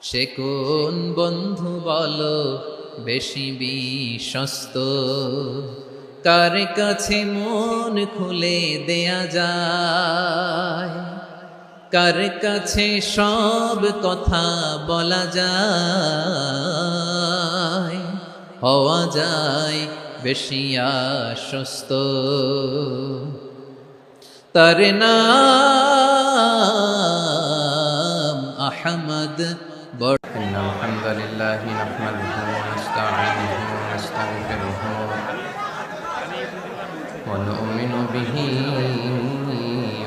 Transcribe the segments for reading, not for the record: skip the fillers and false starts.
সে কোন বন্ধু বলো বেশি বিশ্বস্ত, কার কাছে মন খুলে দেয়া যায়, কার কাছে সব কথা বলা যায়, হওয়া যায় বেশি আশ্বস্ত। তার নাম আহমদ। إن الحمد لله نحمده ونستعينه ونستغفره ونؤمن به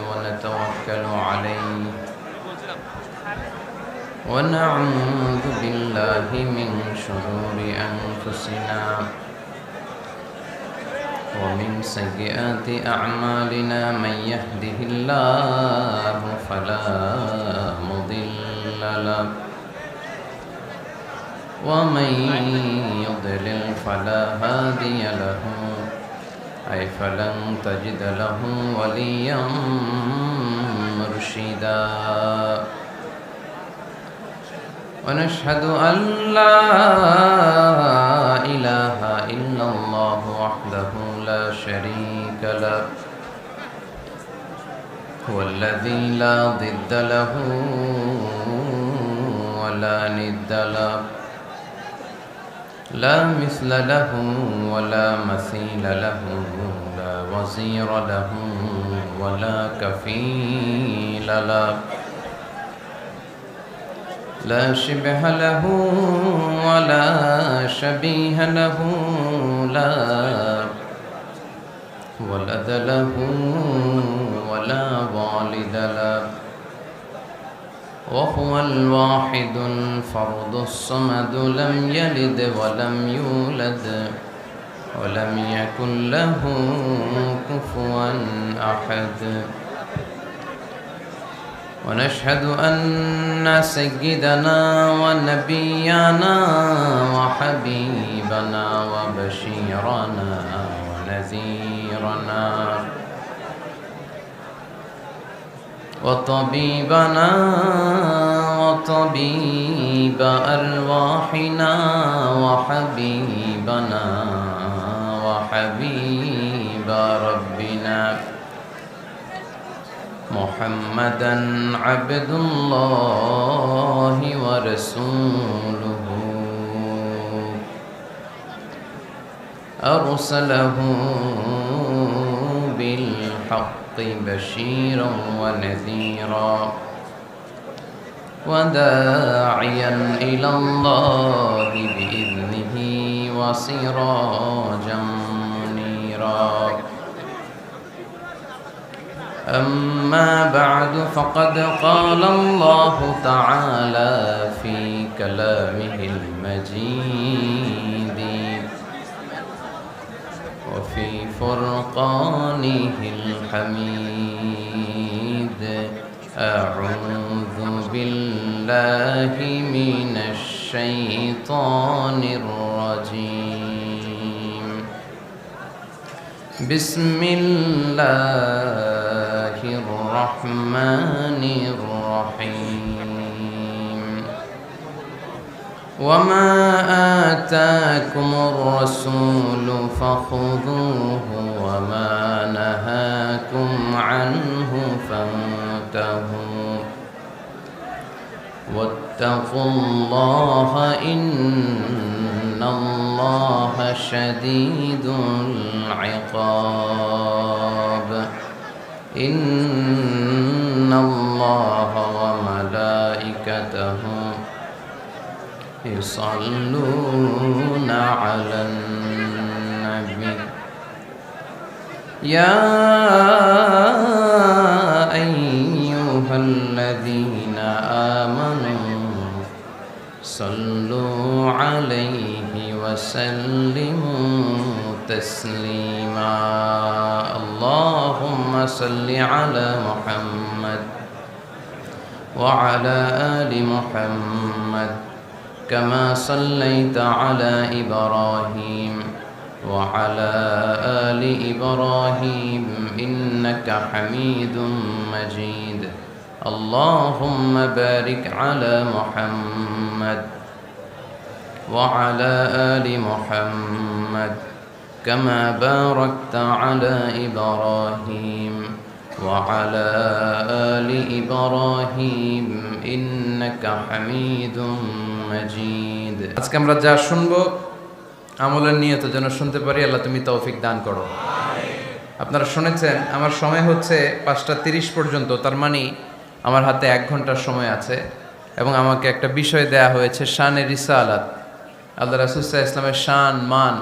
ونتوكل عليه ونعوذ بالله من شرور أنفسنا ومن سيئات أعمالنا من يهده الله فلا مضل له ومن يضلل فلا هادي له أي فلن تجد له وليا مرشدا ونشهد أن لا إله إلا الله وحده لا شريك له هو الذي لا ضد له ولا ند له لا مثل له ولا مثيل له لا وزير له ولا كفيل له لا شبه له ولا شبيه له لا ولد له ولا والد له وهو الواحد الفرد الصمد لم يلد ولم يولد ولم يكن له كفوا أحد ونشهد أن سيدنا ونبينا وحبيبنا وبشيرنا ونذيرنا وطبيبنا وطبيب أرواحنا وحبيبنا وحبيب ربنا محمدا عبد الله ورسوله أرسله بالحق بشيرا ونذيرا وداعيا إلى الله بإذنه وسراجا منيرا أما بعد فقد قال الله تعالى في كلامه المجيد وفي فرقانه الحميد أعوذ بالله من الشيطان الرجيم بسم الله الرحمن الرحيم وما آتاكم الرسول فخذوه وما نهاكم عنه فانتهوا واتقوا الله إن الله شديد العقاب إن الله وملائكته يصلون على النبي يا أيها الذين آمنوا صلوا عليه وسلموا تسليما اللهم صل على محمد وعلى آل محمد كما صليت على إبراهيم وعلى آل إبراهيم إنك حميد مجيد اللهم بارك على محمد وعلى آل محمد كما باركت على إبراهيم وعلى آل إبراهيم إنك حميد مجيد আজকে আমরা যা শুনবো আমলের নিয়ত যেন শুনতে পারি আল্লাহ তুমি তৌফিক দান করো আপনারা শুনেছেন আমার সময় হচ্ছে 5:30 পর্যন্ত তার মানে আমার হাতে 1 ঘন্টার সময় আছে এবং আমাকে একটা বিষয় দেয়া হয়েছে শানে রিসালাত আল্লাহ রাসূল সাল্লাল্লাহু আলাইহি ওয়াসাল্লামের শান মান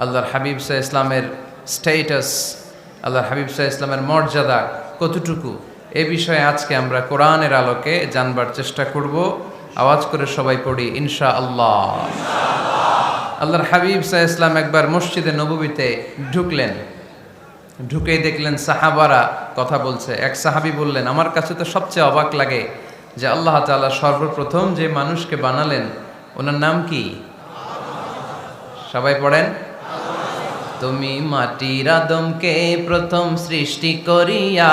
আল্লাহর হাবিব সাল্লাল্লাহু আলাইহি ওয়াসাল্লামের স্ট্যাটাস আল্লাহর হাবিব সাল্লাল্লাহু আলাইহি ওয়াসাল্লামের মর্যাদা কতটুকু এই বিষয়ে আজকে আমরা কোরআনের আলোকে জানবার চেষ্টা করব আওয়াজ করে সবাই পড়ি ইনশাআল্লাহ আল্লাহর হাবিব সাল্লাল্লাহু আলাইহি ওয়াসাল্লাম একবার মসজিদে নববীতে ঢুকলেন ঢুকেই দেখলেন সাহাবারা কথা বলছে এক সাহাবী বললেন আমার কাছে তো সবচেয়ে অবাক লাগে যে আল্লাহ তাআলা সর্বপ্রথম যে মানুষকে বানালেন ওনার নাম কি সবাই পড়েন তুমি মাটির আদমকে প্রথম সৃষ্টি করিয়া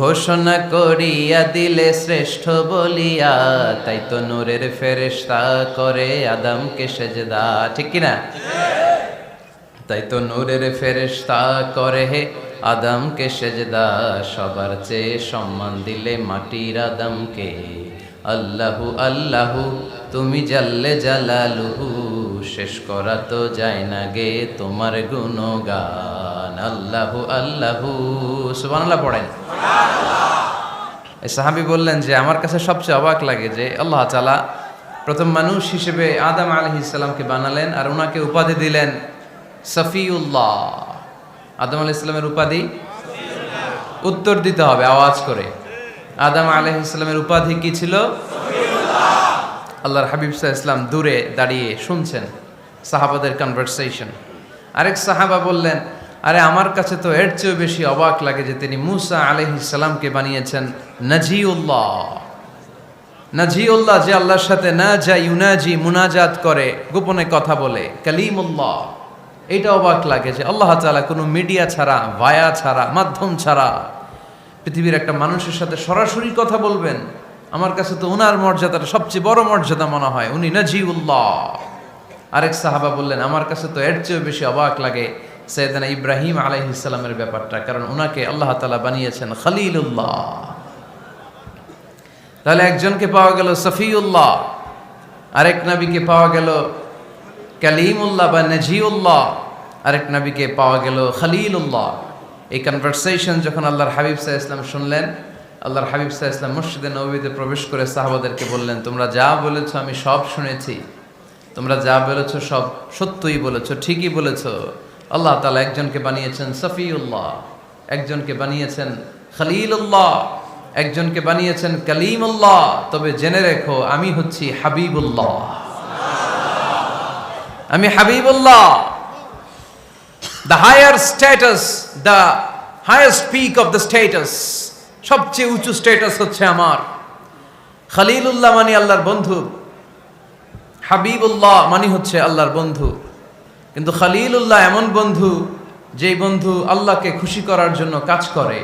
ঘোষণা করিয়া দিলে শ্রেষ্ঠ বলিয়া তাই তো নূরের ফেরেশতা করে আদমকে সেজদা ঠিক কি না তাই তো নূরের ফেরেশতা করে হে আদমকে সেজদা সবার চেয়ে সম্মান দিলে মাটির আদমকে আল্লাহু আল্লাহু তুমি জাল্লে জালালুহু শেষ করা তো যায় না গে তোমার গুণগান আল্লাহু আল্লাহু সুবহানাল্লাহ পড়েন এই সাহাবী বললেন যে আমার কাছে সবচেয়ে অবাক লাগে যে আল্লাহ তাআলা প্রথম মানুষ হিসেবে আদম আলাইহিস সালামকে বানালেন আর ওনাকে উপাধি দিলেন সফিউল্লাহ আদম আলাইহিস সালামের উপাধি উত্তর দিতে হবে আওয়াজ করে আদম আলাইহিস সালামের উপাধি কি ছিল আল্লাহর হাবিব সাল্লাল্লাহু আলাইহি ওয়াসাল্লাম দূরে দাঁড়িয়ে শুনছেন সাহাবাদের কনভারসেশন আরেক সাহাবা বললেন আরে আমার কাছে তো এর চেয়ে বেশি অবাক লাগে যে তিনি মুসা আলাইহিস সালামকে বানিয়েছেন নাজিউল্লাহ নাজিউল্লাহ যে আল্লাহর সাথে না যা ইউনাজি মুনাজাত করে গোপনে কথা বলে কালিমুল্লাহ এটা অবাক লাগে যে আল্লাহ তাআলা কোনো মিডিয়া ছাড়া ভায়া ছাড়া মাধ্যম ছাড়া পৃথিবীর একটা মানুষের সাথে সরাসরি কথা বলবেন আমার কাছে তো ওনার মর্যাদাটা সবচেয়ে বড় মর্যাদা মনে হয় উনি নাজিউল্লাহ আরেক সাহাবা বললেন আমার কাছে তো এর চেয়ে বেশি অবাক লাগে সাইয়েদনা ইব্রাহিম আলাইহিস সালামের ব্যাপারটা কারণ ওনাকে আল্লাহ তাআলা বানিয়েছেন খলিলুল্লাহ তাহলে একজনকে পাওয়া গেল সফিউল্লাহ আরেক নবীকে পাওয়া গেল কালিমুল্লাহ বা নাজিউল্লাহ আরেক নবীকে পাওয়া গেল খলিলুল্লাহ এই কনভারসেশন যখন আল্লাহর হাবিব সাল্লাল্লাহু আলাইহি ওয়াসাল্লাম শুনলেন আল্লাহর হাবিব সাল্লাল্লাহু আলাইহি ওয়াসাল্লাম মসজিদে নববীতে প্রবেশ করে সাহাবাদেরকে বললেন তোমরা যা বলেছো আমি সব শুনেছি তোমরা যা বলেছো সব সত্যই বলেছো ঠিকই বলেছো আল্লাহ তাআলা একজনকে বানিয়েছেন সফিউল্লাহ একজনকে বানিয়েছেন খলিলুল্লাহ একজনকে বানিয়েছেন কালিমুল্লাহ তবে জেনে রেখো আমি হচ্ছি হাবিবুল্লাহ আমি Habibullah the higher status the highest peak of the status সবচেয়ে উঁচু স্ট্যাটাস হচ্ছে আমার খলিলুল্লাহ মানে আল্লাহর বন্ধু হাবিবুল্লাহ মানে হচ্ছে আল্লাহর বন্ধু কিন্তু খলিলুল্লাহ এমন বন্ধু যেই বন্ধু আল্লাহকে খুশি করার জন্য কাজ করে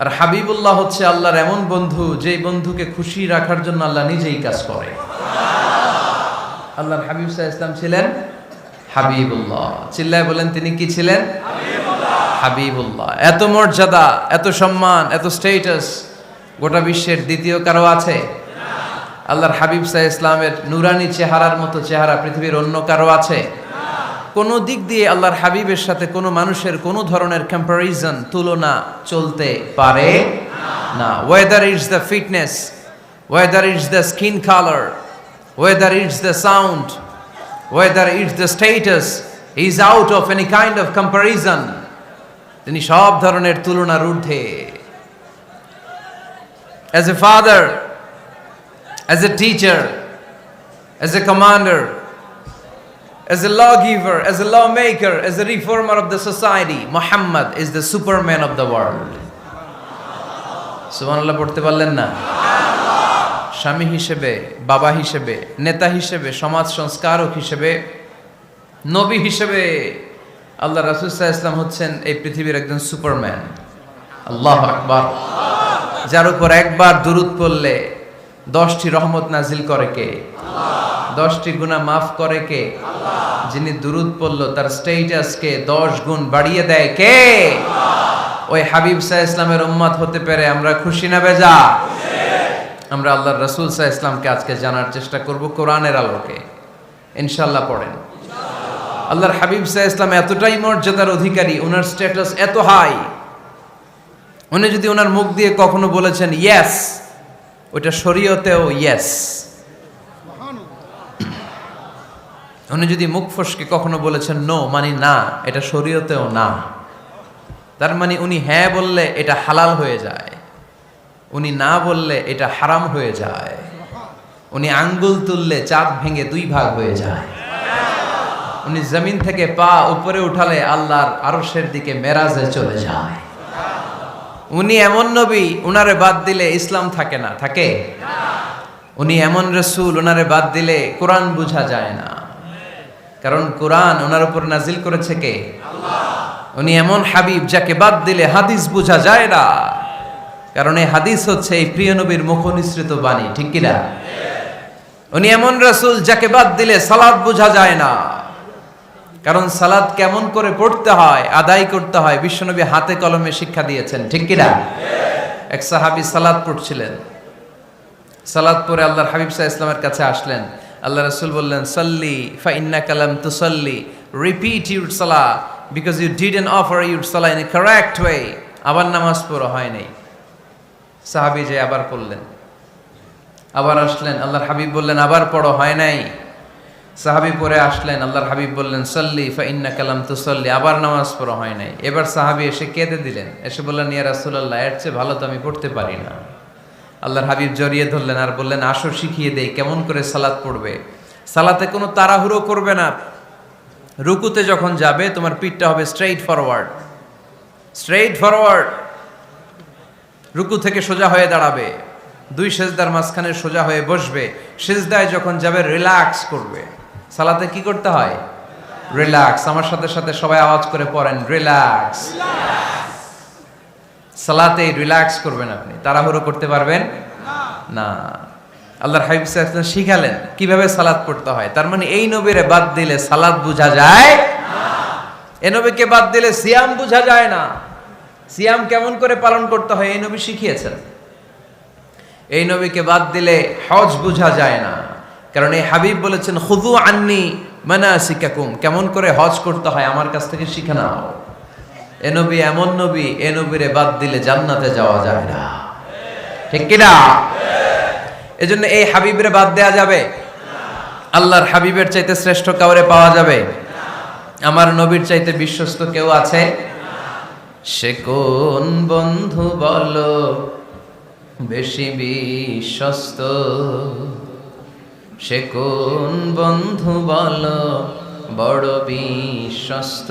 আর হাবিবুল্লাহ হচ্ছে আল্লাহর এমন বন্ধু যেই বন্ধুকে খুশি রাখার জন্য আল্লাহ নিজেই কাজ করে আল্লাহর হাবিব সাল্লাল্লাহু আলাইহি ওয়াসাল্লাম ছিলেন হাবিবুল্লাহ চিল্লায় বলেন তিনি কি ছিলেন হাবিবুল্লাহ এত মর্যাদা এত সম্মান এত স্ট্যাটাস গোটা বিশ্বের দ্বিতীয় কারো আছে আল্লাহর হাবিব সাল্লাল্লাহু আলাইহি ওয়াসাল্লামের নুরানি চেহারার মতো চেহারা পৃথিবীর অন্য কারো আছে কোনো দিক দিয়ে আল্লাহর হাবিবের সাথে কোনো মানুষের কোনো ধরনের কম্প্যারিজন তুলনা চলতে পারে না whether it's the fitness whether it's the skin colour whether it's the sound whether it's the status is out of any kind of comparison তিনি সব ধরনের তুলনার ঊর্ধ্বে as a father as a teacher as a commander as a lawgiver, as a lawmaker, as a reformer of the society, Muhammad is the superman of the world. সুবহানাল্লাহ পড়তে পারলেন না? স্বামী হিসেবে, বাবা হিসেবে, নেতা হিসেবে, সমাজ সংস্কারক হিসেবে, নবী হিসেবে আল্লাহ রাসূল সাল্লাল্লাহু আলাইহি ওয়াসাল্লাম হচ্ছেন এই পৃথিবীর একজন সুপারম্যান। আল্লাহু আকবার। যার উপর একবার দুরূদ পড়লে 10টি রহমত নাজিল করে কে? 10টি গুনাহ মাফ করে কে? যিনি দুরূদ পড়লো তার স্ট্যাটাসকে 10 গুণ বাড়িয়ে দেয় কে? ওই হাবিব সাল্লাল্লাহু আলাইহি ইসলামের উম্মত হতে পেরে আমরা খুশি না বেজা? আমরা আল্লাহর রাসূল সাল্লাল্লাহু আলাইহি ইসলামকে আজকে জানার চেষ্টা করব কোরআনের আলোকে। ইনশাআল্লাহ পড়েন। আল্লাহর হাবিব সাল্লাল্লাহু আলাইহি ইসলাম এতটাই মর্যাদার অধিকারী, ওনার স্ট্যাটাস এত হাই, উনি যদি ওনার মুখ দিয়ে কখনো বলেছেন ইয়েস, ওইটা শরীয়তেও ইয়েস। উনি যদি মুখ ফসকে কখনো বলেছেন নো, মানে না, এটা শরীয়তেও না। তার মানে উনি হ্যাঁ বললে এটা হালাল হয়ে যায়, উনি না বললে এটা হারাম হয়ে যায়। উনি আঙ্গুল তুললে চাঁদ ভেঙে 2 ভাগ হয়ে যায়। উনি জমিন থেকে পা উপরে উঠালে আল্লাহর আরশের দিকে মেরাজে চলে যায়। উনি এমন নবী, উনারে বাদ দিলে ইসলাম থাকে না, থাকে? উনি এমন রাসূল, উনারে বাদ দিলে কোরআন বোঝা যায় না, কারণ কোরআন ওনার উপর নাজিল করেছে কে? আল্লাহ। উনি এমন হাবিব যাকে বাদ দিলে হাদিস বোঝা যায় না, কারণ এই হাদিস হচ্ছে এই প্রিয় নবীর মুখনিসৃত বাণী, ঠিক কি না? উনি এমন রাসূল যাকে বাদ দিলে সালাত বোঝা যায় না, কারণ সালাত কেমন করে পড়তে হয়, আদায় করতে হয় বিশ্বনবী হাতে কলমে শিক্ষা দিয়েছেন, ঠিক কি না? এক সাহাবী সালাত পড়ছিলেন, সালাত পড়ে আল্লাহর হাবিব সাল্লাল্লাহু আলাইহি ইসলামের কাছে আসলেন। আল্লাহ রাসূল বললেন, সাল্লি ফা ইন্নাকা লাম তুসাল্লি, রিপিট ইউর সালাহ because you didn't offer your সালাহ ইন এ কারেক্ট ওয়ে। আবার নামাজ পড়া হয় নাই। সাহাবী যে আবার পড়লেন, আবার আসলেন, আল্লাহর হাবিব বললেন আবার পড়ো, হয় নাই। সাহাবী পরে আসলেন, আল্লাহর হাবিব বললেন সাল্লি ফা ইন্নাকা লাম তুসাল্লি, আবার নামাজ পড়া হয় নাই। এবার সাহাবী এসে কেঁদে দিলেন, এসে বললেন ইয়া রাসূলুল্লাহ, এর চেয়ে ভালো তো আমি পড়তে পারি না। আল্লাহর হাবিব জড়িয়ে ধরলেন আর বললেন আসো শিখিয়ে দেই কেমন করে সালাত পড়বে। সালাতে কোনো তাড়াহুড়ো করবে না। রুকুতে যখন যাবে তোমার পিঠটা হবে স্ট্রেইট ফরওয়ার্ড, স্ট্রেইট ফরওয়ার্ড। রুকু থেকে সোজা হয়ে দাঁড়াবে, 2 সেজদার মাঝখানে সোজা হয়ে বসবে। সেজদায় যখন যাবে রিল্যাক্স করবে। সালাতে কি করতে হয়? রিল্যাক্স। আমার সাথে সাথে সবাই আওয়াজ করে পড়েন রিল্যাক্স। সালাতে রিল্যাক্স করবেন আপনি, তাড়াহুড়ো করতে পারবেন না। আল্লাহর হাবিব সাল্লাল্লাহু আলাইহি ওয়াসাল্লাম শিখালেন কিভাবে সালাত পড়তে হয়। তার মানে এই নবীরে বাদ দিলে সালাত বোঝা যায় না, এই নবীকে বাদ দিলে সিয়াম বোঝা যায় না। সিয়াম কেমন করে পালন করতে হয় এই নবী শিখিয়েছেন। এই নবীকে বাদ দিলে হজ বোঝা যায় না, কারণ এই হাবিব বলেছেন খুযু আন্নি মানাসিকাকুম, কেমন করে হজ করতে হয় আমার কাছ থেকে শিখে নাও। এ নবী এমন নবী, এ নবীরে বাদ দিলে জান্নাতে যাওয়া যায় না, ঠিক কি না? এজন্য এই হাবিবের বাদ দেয়া যাবে? আল্লাহর হাবিবের চাইতে শ্রেষ্ঠ কাউরে পাওয়া যাবে? আমার নবীর চাইতে বিশ্বস্ত কেউ আছে? সে কোন বন্ধু বলো বেশি বিশ্বস্ত, সে কোন বন্ধু বলো বড় বিশ্বস্ত,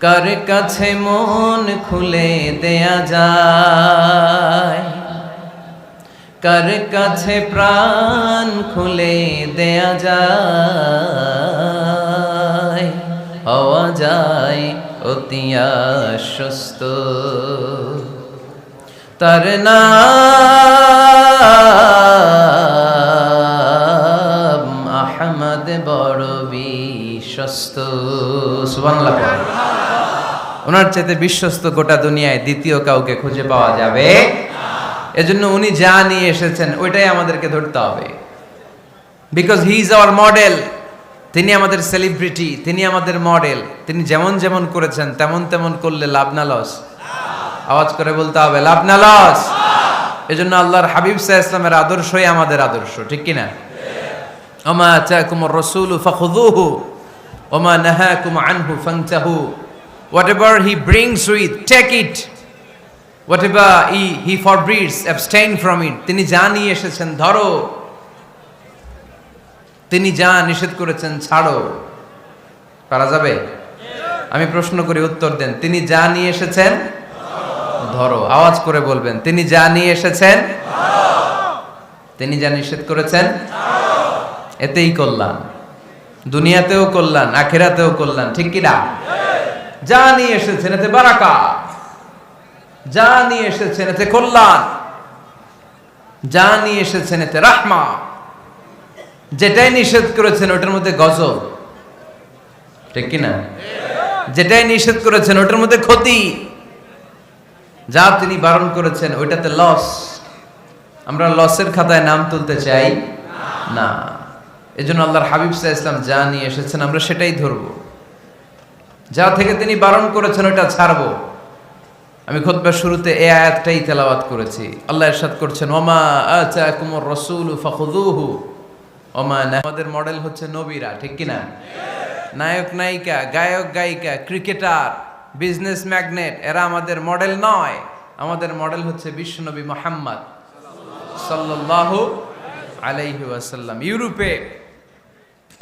কার কাছে মন খুলে দেয়া যায়, কার কাছে প্রাণ খুলে দেয়া যায়, হওয়া যায় অতি আশ্বস্ত। তার নাম আহমদ বড় বিশ্বস্ত। সুবহানাল্লাহ। ওনার চাইতে বিশ্বস্ত গোটা দুনিয়ায় দ্বিতীয় কাউকে খুঁজে পাওয়া যাবে না। এজন্য উনি যা নিয়ে এসেছেন ওইটাই আমাদেরকে ধরতে হবে, because he is our model. তিনি আমাদের সেলিব্রিটি, তিনি আমাদের মডেল। তিনি যেমন যেমন করেছেন তেমন তেমন করলে লাভ না লস? আওয়াজ করে বলতে হবে লাভ না লস? এজন্য আল্লাহর হাবিব সাল্লাল্লাহু আলাইহি ওয়াসাল্লামের আদর্শই আমাদের আদর্শ, ঠিক কি না? ওমা আতাকুমুর রাসূলু ফাখুযুহু ওমা নাহাকুম আনহু ফান্তাহু। Whatever he brings with, take it. Whatever he forbids, abstain from it. তিনি যা নিয়ে এসেছেন ধরো, তিনি যা নিষেধ করেছেন ছাড়ো। পারা যাবে? আমি প্রশ্ন করি, উত্তর দেন। তিনি যা নিয়ে এসেছেন ধরো। আওয়াজ করে বলবেন, তিনি যা নিয়ে এসেছেন ধরো, তিনি যা নিষেধ করেছেন ছাড়ো। এতেই কল্যাণ, দুনিয়াতেও কল্যাণ, আখিরাতেও কল্যাণ, ঠিক কি না? যা নিয়ে এসেছেন এতে বারাকা, যা নিয়ে এসেছেন এতে কল্যাণ, যা নিয়ে এসেছেন এতে রাহমা, যেটাই নিষেধ করেছেন ওটার মধ্যে গজব, ঠিক কিনা? যেটাই নিষেধ করেছেন ওটার মধ্যে ক্ষতি, যা তিনি বারণ করেছেন ওইটাতে লস। আমরা লসের খাতায় নাম তুলতে চাই না। এজন্য আল্লাহর হাবিব সাল্লাল্লাহু আলাইহি ওয়াসাল্লাম যা নিয়ে এসেছেন আমরা সেটাই ধরবো, যা থেকে তিনি বারণ করেছেন ওটা ছাড়বো। আমি খুতবার শুরুতে এই আয়াতটাই তেলাওয়াত করেছি। আল্লাহ ইরশাদ করছেন, ওমা আতাকুমুর রাসূলু ফাখুযুহু ওমা। আমাদের মডেল হচ্ছে নবীরা, ঠিক কিনা? নায়ক নায়িকা, গায়ক গায়িকা, ক্রিকেটার, বিজনেস ম্যাগনেট, এরা আমাদের মডেল নয়। আমাদের মডেল হচ্ছে বিশ্বনবী মুহাম্মদ সাল্লাল্লাহু আলাইহি ওয়াসাল্লাম। ইউরোপে,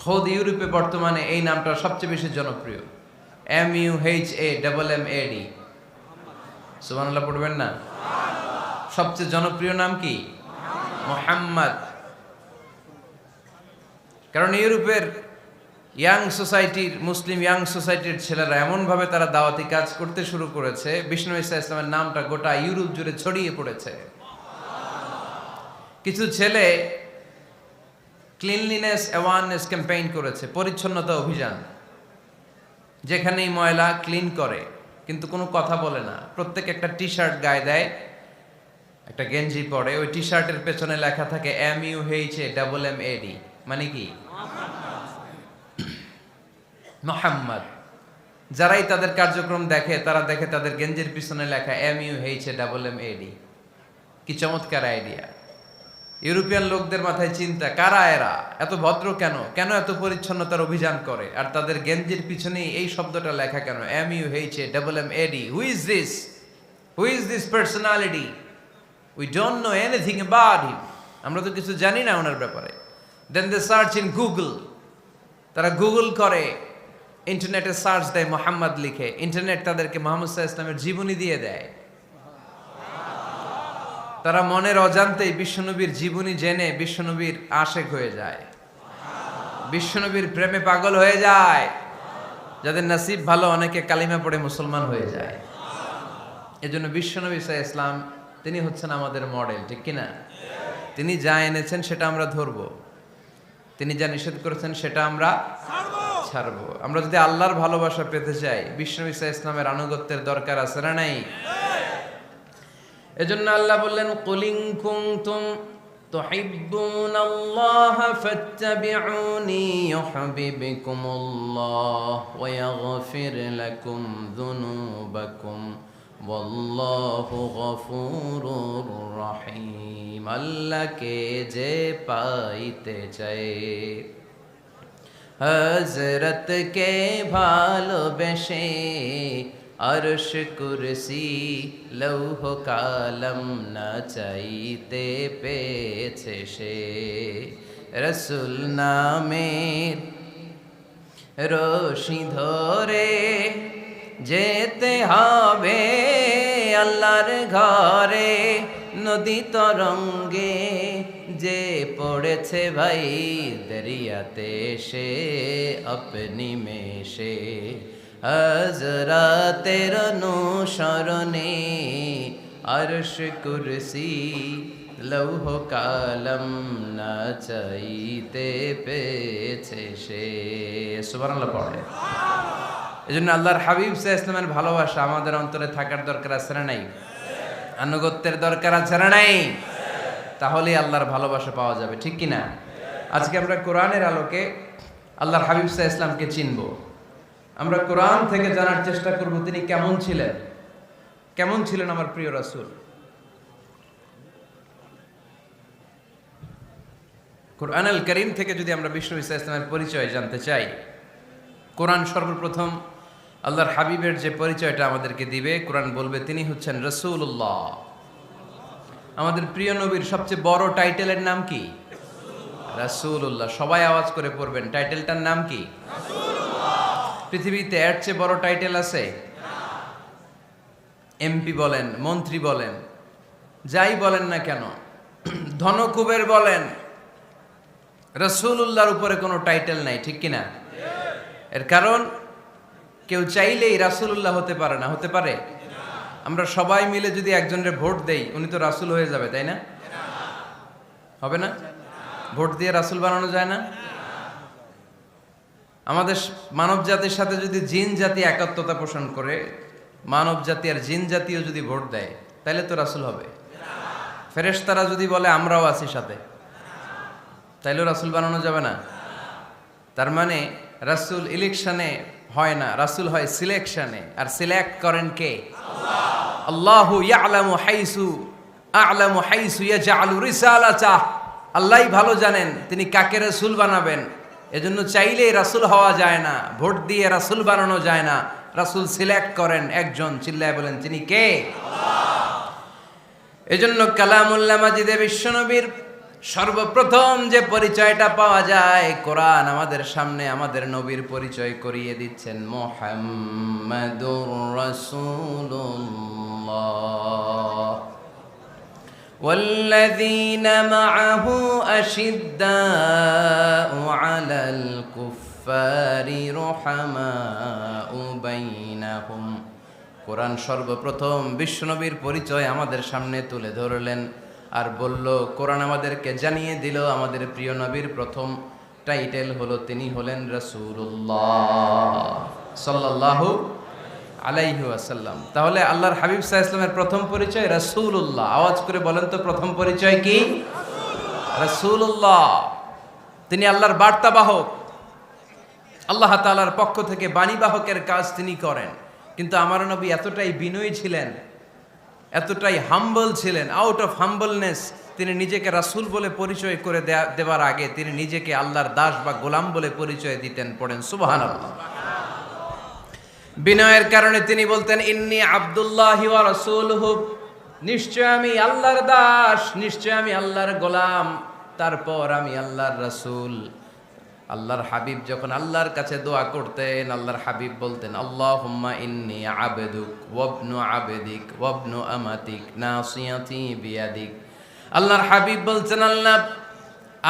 খোদ ইউরোপে বর্তমানে এই নামটা সবচেয়ে বেশি জনপ্রিয়, MUHAMMAD। সুবহানাল্লাহ পড়বেন না? সবচেয়ে জনপ্রিয় নাম কি? মুহাম্মদ। কারণ ইউরোপের ইয়াং সোসাইটির, মুসলিম ইয়াং সোসাইটির ছেলেরা এমনভাবে তারা দাওয়াতি কাজ করতে শুরু করেছে, বিষ্ণু ঈসা ইসলামের নামটা গোটা ইউরোপ জুড়ে ছড়িয়ে পড়েছে। কিছু ছেলে ক্লিনলিনেস অ্যাওয়ারনেস ক্যাম্পেইন করেছে, পরিচ্ছন্নতা অভিযান। যেখানেই ময়লা ক্লিন করে, কিন্তু কোনো কথা বলে না। প্রত্যেক একটা টি শার্ট গায়ে দেয়, একটা গেঞ্জি পরে, ওই টি শার্টের পেছনে লেখা থাকে MUHAMMAD, মানে কি? মুহাম্মদ। যারাই তাদের কার্যক্রম দেখে তারা দেখে তাদের গেঞ্জির পিছনে লেখা MUHAMMAD। কি চমৎকার আইডিয়া! ইউরোপিয়ান লোকদের মাথায় চিন্তা, কারা এরা, এত ভদ্র কেন, কেন এত পরিচ্ছন্নতার অভিযান করে, আর তাদের গেঞ্জির পিছনেই এই শব্দটা লেখা কেন, MUHAMMAD। Who is this, who is this personality? We don't know anything about him. আমরা তো কিছু জানি না ওনার ব্যাপারে। দেন দে সার্চ ইন গুগল। তারা গুগল করে, ইন্টারনেটে সার্চ দেয়, মোহাম্মদ লিখে, ইন্টারনেট তাদেরকে মুহাম্মদ সাল্লাল্লাহু আলাইহি ওয়াসাল্লামের জীবনী দিয়ে দেয়। তারা মনের অজান্তেই বিশ্বনবীর জীবনী জেনে বিশ্বনবীর আশেক হয়ে যায়, বিশ্বনবীর প্রেমে পাগল হয়ে যায়। যাদের নসিব ভালো, অনেকে কালিমা পড়ে মুসলমান হয়ে যায়। এজন্য বিশ্বনবী সাল্লাল্লাহু আলাইহি ওয়াসাল্লাম তিনি হচ্ছেন আমাদের মডেল, ঠিক কিনা? তিনি যা এনেছেন সেটা আমরা ধরবো, তিনি যা নিষেধ করেছেন সেটা আমরা ছাড়বো। আমরা যদি আল্লাহর ভালোবাসা পেতে চাই, বিশ্বনবী সাল্লাল্লাহু আলাইহি ওয়াসাল্লামের আনুগত্যের দরকার আছে না নাই? এজন্য আল্লাহ বললেন, কুল ইন কুনতুম তুহিব্বুনাল্লাহা ফাত্তাবিউনি ইউহিব্বুকুমুল্লাহ ওয়া ইয়াগফির লাকুম যুনুবাকুম ওয়াল্লাহু গফুরুর রহিম। আল্লাহকে যে পাইতে চায়, হযরতকে ভালোবেসে আরশ কুরসি লৌহ কালম না চাইতে পেয়েছে সে। রসুল নামের রশি ধরে যেতে হবে আল্লাহর ঘরে। নদী তরঙ্গে যে পড়েছে ভাই দরিয়াতে, সে আপনি মেশে হযরতের অনুসরণে আরশ কুরসি লৌহ কালম না চাইতে পেয়েছে সে। সুবহানাল্লাহ পড়ে। এজন্য আল্লাহর হাবিব সাল্লাল্লাহু আলাইহি ওয়াসাল্লামের ভালোবাসা আমাদের অন্তরে থাকার দরকার আছে না নাই? আনুগত্যের দরকার আছে না নাই? তাহলেই আল্লাহর ভালোবাসা পাওয়া যাবে, ঠিক কিনা? আজকে আমরা কোরআনের আলোকে আল্লাহর হাবিব সাল্লাল্লাহু আলাইহি ওয়াসাল্লামকে চিনব। আমরা কোরআন থেকে জানার চেষ্টা করব তিনি কেমন ছিলেন, কেমন ছিলেন আমার প্রিয় রাসূল। কোরআনুল কারীম থেকে যদি আমরা বিষ্ণু ঈসা ইসলামের পরিচয় জানতে চাই, কোরআন সর্বপ্রথম আল্লাহর হাবিবের যে পরিচয়টা আমাদেরকে দিবে, কোরআন বলবে তিনি হচ্ছেন রাসূলুল্লাহ। আমাদের প্রিয় নবীর সবচেয়ে বড় টাইটেলের নাম কি? রাসূলুল্লাহ। সবাই আওয়াজ করে পড়বেন, টাইটেলটার নাম কি? পৃথিবীতে এর চেয়ে বড় টাইটেল আছে? এমপি বলেন, মন্ত্রী বলেন, যাই বলেন না কেন, ধনকুবের বলেন, রাসূলুল্লাহর উপরে কোনো টাইটেল নাই, ঠিক কিনা? এর কারণ কেউ চাইলেই রাসূলুল্লাহ হতে পারে না। হতে পারে? আমরা সবাই মিলে যদি একজনের ভোট দেই উনি তো রাসূল হয়ে যাবে, তাই না? হবে না? ভোট দিয়ে রাসূল বানানো যায় না? আমাদের মানব জাতির সাথে যদি জিন জাতি একাত্মতা পোষণ করে, মানব জাতি আর জিন জাতিও যদি ভোট দেয় তাহলে তো রাসূল হবে। ফেরেশতারা যদি বলে আমরাও আছি সাথে, তাইলেও রাসূল বানানো যাবে না। তার মানে রাসূল ইলেকশনে হয় না, রাসূল হয় সিলেকশনে। আর সিলেক্ট করেন কে? আল্লাহু ইয়ালামু হাইসু ইয়াজআলু রিসালাতাহ। আল্লাহই ভালো জানেন তিনি কাকে রাসূল বানাবেন। এজন্য চাইলেই রাসূল হওয়া যায় না, ভোট দিয়ে রাসূল বানানো যায় না। রাসূল সিলেক্ট করেন একজন, চিল্লায় বলেন তিনি কে? এজন্য কালামুল্লাহ মাজিদে বিশ্বনবীর সর্বপ্রথম যে পরিচয়টা পাওয়া যায়, কোরআন আমাদের সামনে আমাদের নবীর পরিচয় করিয়ে দিচ্ছেন, মুহাম্মাদুর রাসূলুল্লাহ ওয়াল্লাযীনা মাআহু আশিদ্দাউ আলাল কুফফারি রুহামাউ বাইনাহুম। কোরআন সর্বপ্রথম বিশ্বনবীর পরিচয় আমাদের সামনে তুলে ধরলেন আর বলল, কোরআন আমাদেরকে জানিয়ে দিল আমাদের প্রিয় নবীর প্রথম টাইটেল হলো তিনি হলেন রাসূলুল্লাহ সাল্লাল্লাহু আলাইহি ওয়াসাল্লাম। তাহলে আল্লাহর হাবিব সাল্লাল্লাহু আলাইহি ওয়াসাল্লামের প্রথম পরিচয় রাসূলুল্লাহ। আওয়াজ করে বলেন তো প্রথম পরিচয় কি? রাসূলুল্লাহ। তিনি আল্লাহর বার্তাবাহক, আল্লাহ তাআলার পক্ষ থেকে বাণীবাহকের কাজ তিনি করেন। কিন্তু আমার নবী এতটাই বিনয়ী ছিলেন, এতটাই হাম্বল ছিলেন, আউট অফ হাম্বলনেস তিনি নিজেকে রাসূল বলে পরিচয় করে দেওয়ার আগে তিনি নিজেকে আল্লাহর দাস বা গোলাম বলে পরিচয় দিতেন। পড়েন সুবহানাল্লাহ। বিনয়ের কারণে তিনি বলতেন, ইন্নী আব্দুল্লাহি ওয়া রাসূলুহু, নিশ্চয় আমি আল্লাহর দাস, নিশ্চয় আমি আল্লাহর গোলাম, তারপর আমি আল্লাহর রাসূল। আল্লাহর হাবিব যখন আল্লাহর কাছে দোয়া করতেন, আল্লাহর হাবিব বলতেন, আল্লাহুম্মা ইন্নী আবদুক ওয়াবনু আবদিক ওয়াবনু আমাতিক নাসিয়াতি বিয়াদিক। আল্লাহর হাবিব বলছেন, আল্লাহ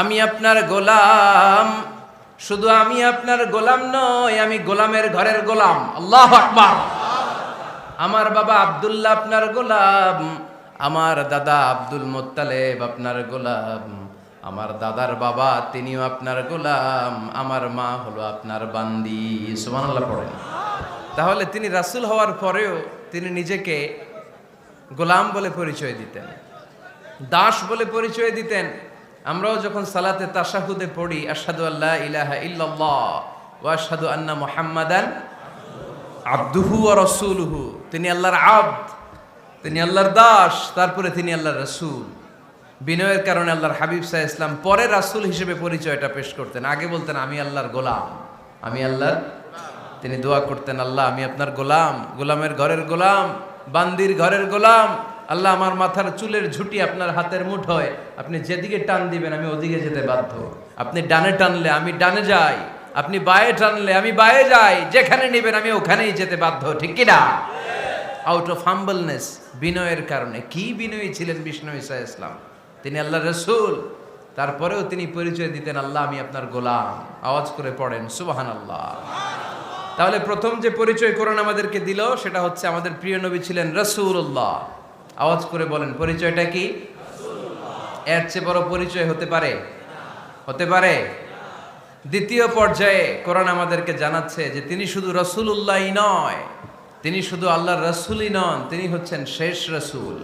আমি আপনার গোলাম, শুধু আমি আপনার গোলাম নই, আমি গোলামের ঘরের গোলাম। আল্লাহু আকবার। আমার বাবা আব্দুল্লাহ আপনার গোলাম, আমার দাদা আব্দুল মুত্তালিব আপনার গোলাম, আমার দাদার বাবা তিনিও আপনার গোলাম, আমার মা হলো আপনার বান্দি। সুবহানাল্লাহ পড়েন। তাহলে তিনি রাসূল হওয়ার পরেও তিনি নিজেকে গোলাম বলে পরিচয় দিতেন, দাস বলে পরিচয় দিতেন। আমরাও যখন সালাতে তাশাহুদে পড়ি, আশহাদু আল্লা ইলাহা ইল্লাল্লাহ ওয়া আশহাদু আন্না মুহাম্মাদান আবদুহু ওয়া রাসূলুহু, তিনি আল্লাহর আবদ, তিনি আল্লাহর দাস, তারপরে তিনি আল্লাহর রাসূল। বিনয়ের কারণে আল্লাহর হাবিব সাল্লাল্লাহু আলাইহি ওয়াসাল্লাম পরে রাসূল হিসেবে পরিচয়টা পেশ করতেন। আগে বলতেন আমি আল্লাহর গোলাম, আমি আল্লাহর। তিনি দোয়া করতেন, আল্লাহ আমি আপনার গোলাম, গোলামের ঘরের গোলাম, বান্দির ঘরের গোলাম। আল্লাহ আমার মাথার চুলের ঝুঁটি আপনার হাতের মুঠোয়, আপনি যেদিকে টান দিবেন আমি ওদিকে যেতে বাধ্য। আপনি ডানে টানলে আমি ডানে যাই, আপনি বায়ে টানলে আমি বায়ে যাই, যেখানে নেবেন আমি ওখানেই যেতে বাধ্য। ঠিক কি না? আউট অফ হাম্বলনেস, বিনয়ের কারণে। কি বিনয়ী ছিলেন বিষ্ণু ঈসা ইসলাম। তিনি আল্লাহর রাসূল, তারপরেও তিনি পরিচয় দিতেন আল্লাহ আমি আপনার গোলাম। আওয়াজ করে পড়েন সুবহানাল্লাহ। তাহলে প্রথম যে পরিচয় কোরআন আমাদেরকে দিল সেটা হচ্ছে আমাদের প্রিয় নবী ছিলেন রাসূলুল্লাহ। আওয়াজ করে বলেন পরিচয়টা কি? এর চেয়ে বড় পরিচয় হতে পারে? হতে পারে? দ্বিতীয় পর্যায়ে কোরআন আমাদেরকে জানাচ্ছে যে তিনি শুধু রাসূলুল্লাহই নয়, তিনি শুধু আল্লাহর রাসূলই নন, তিনি হচ্ছেন শেষ রাসূল,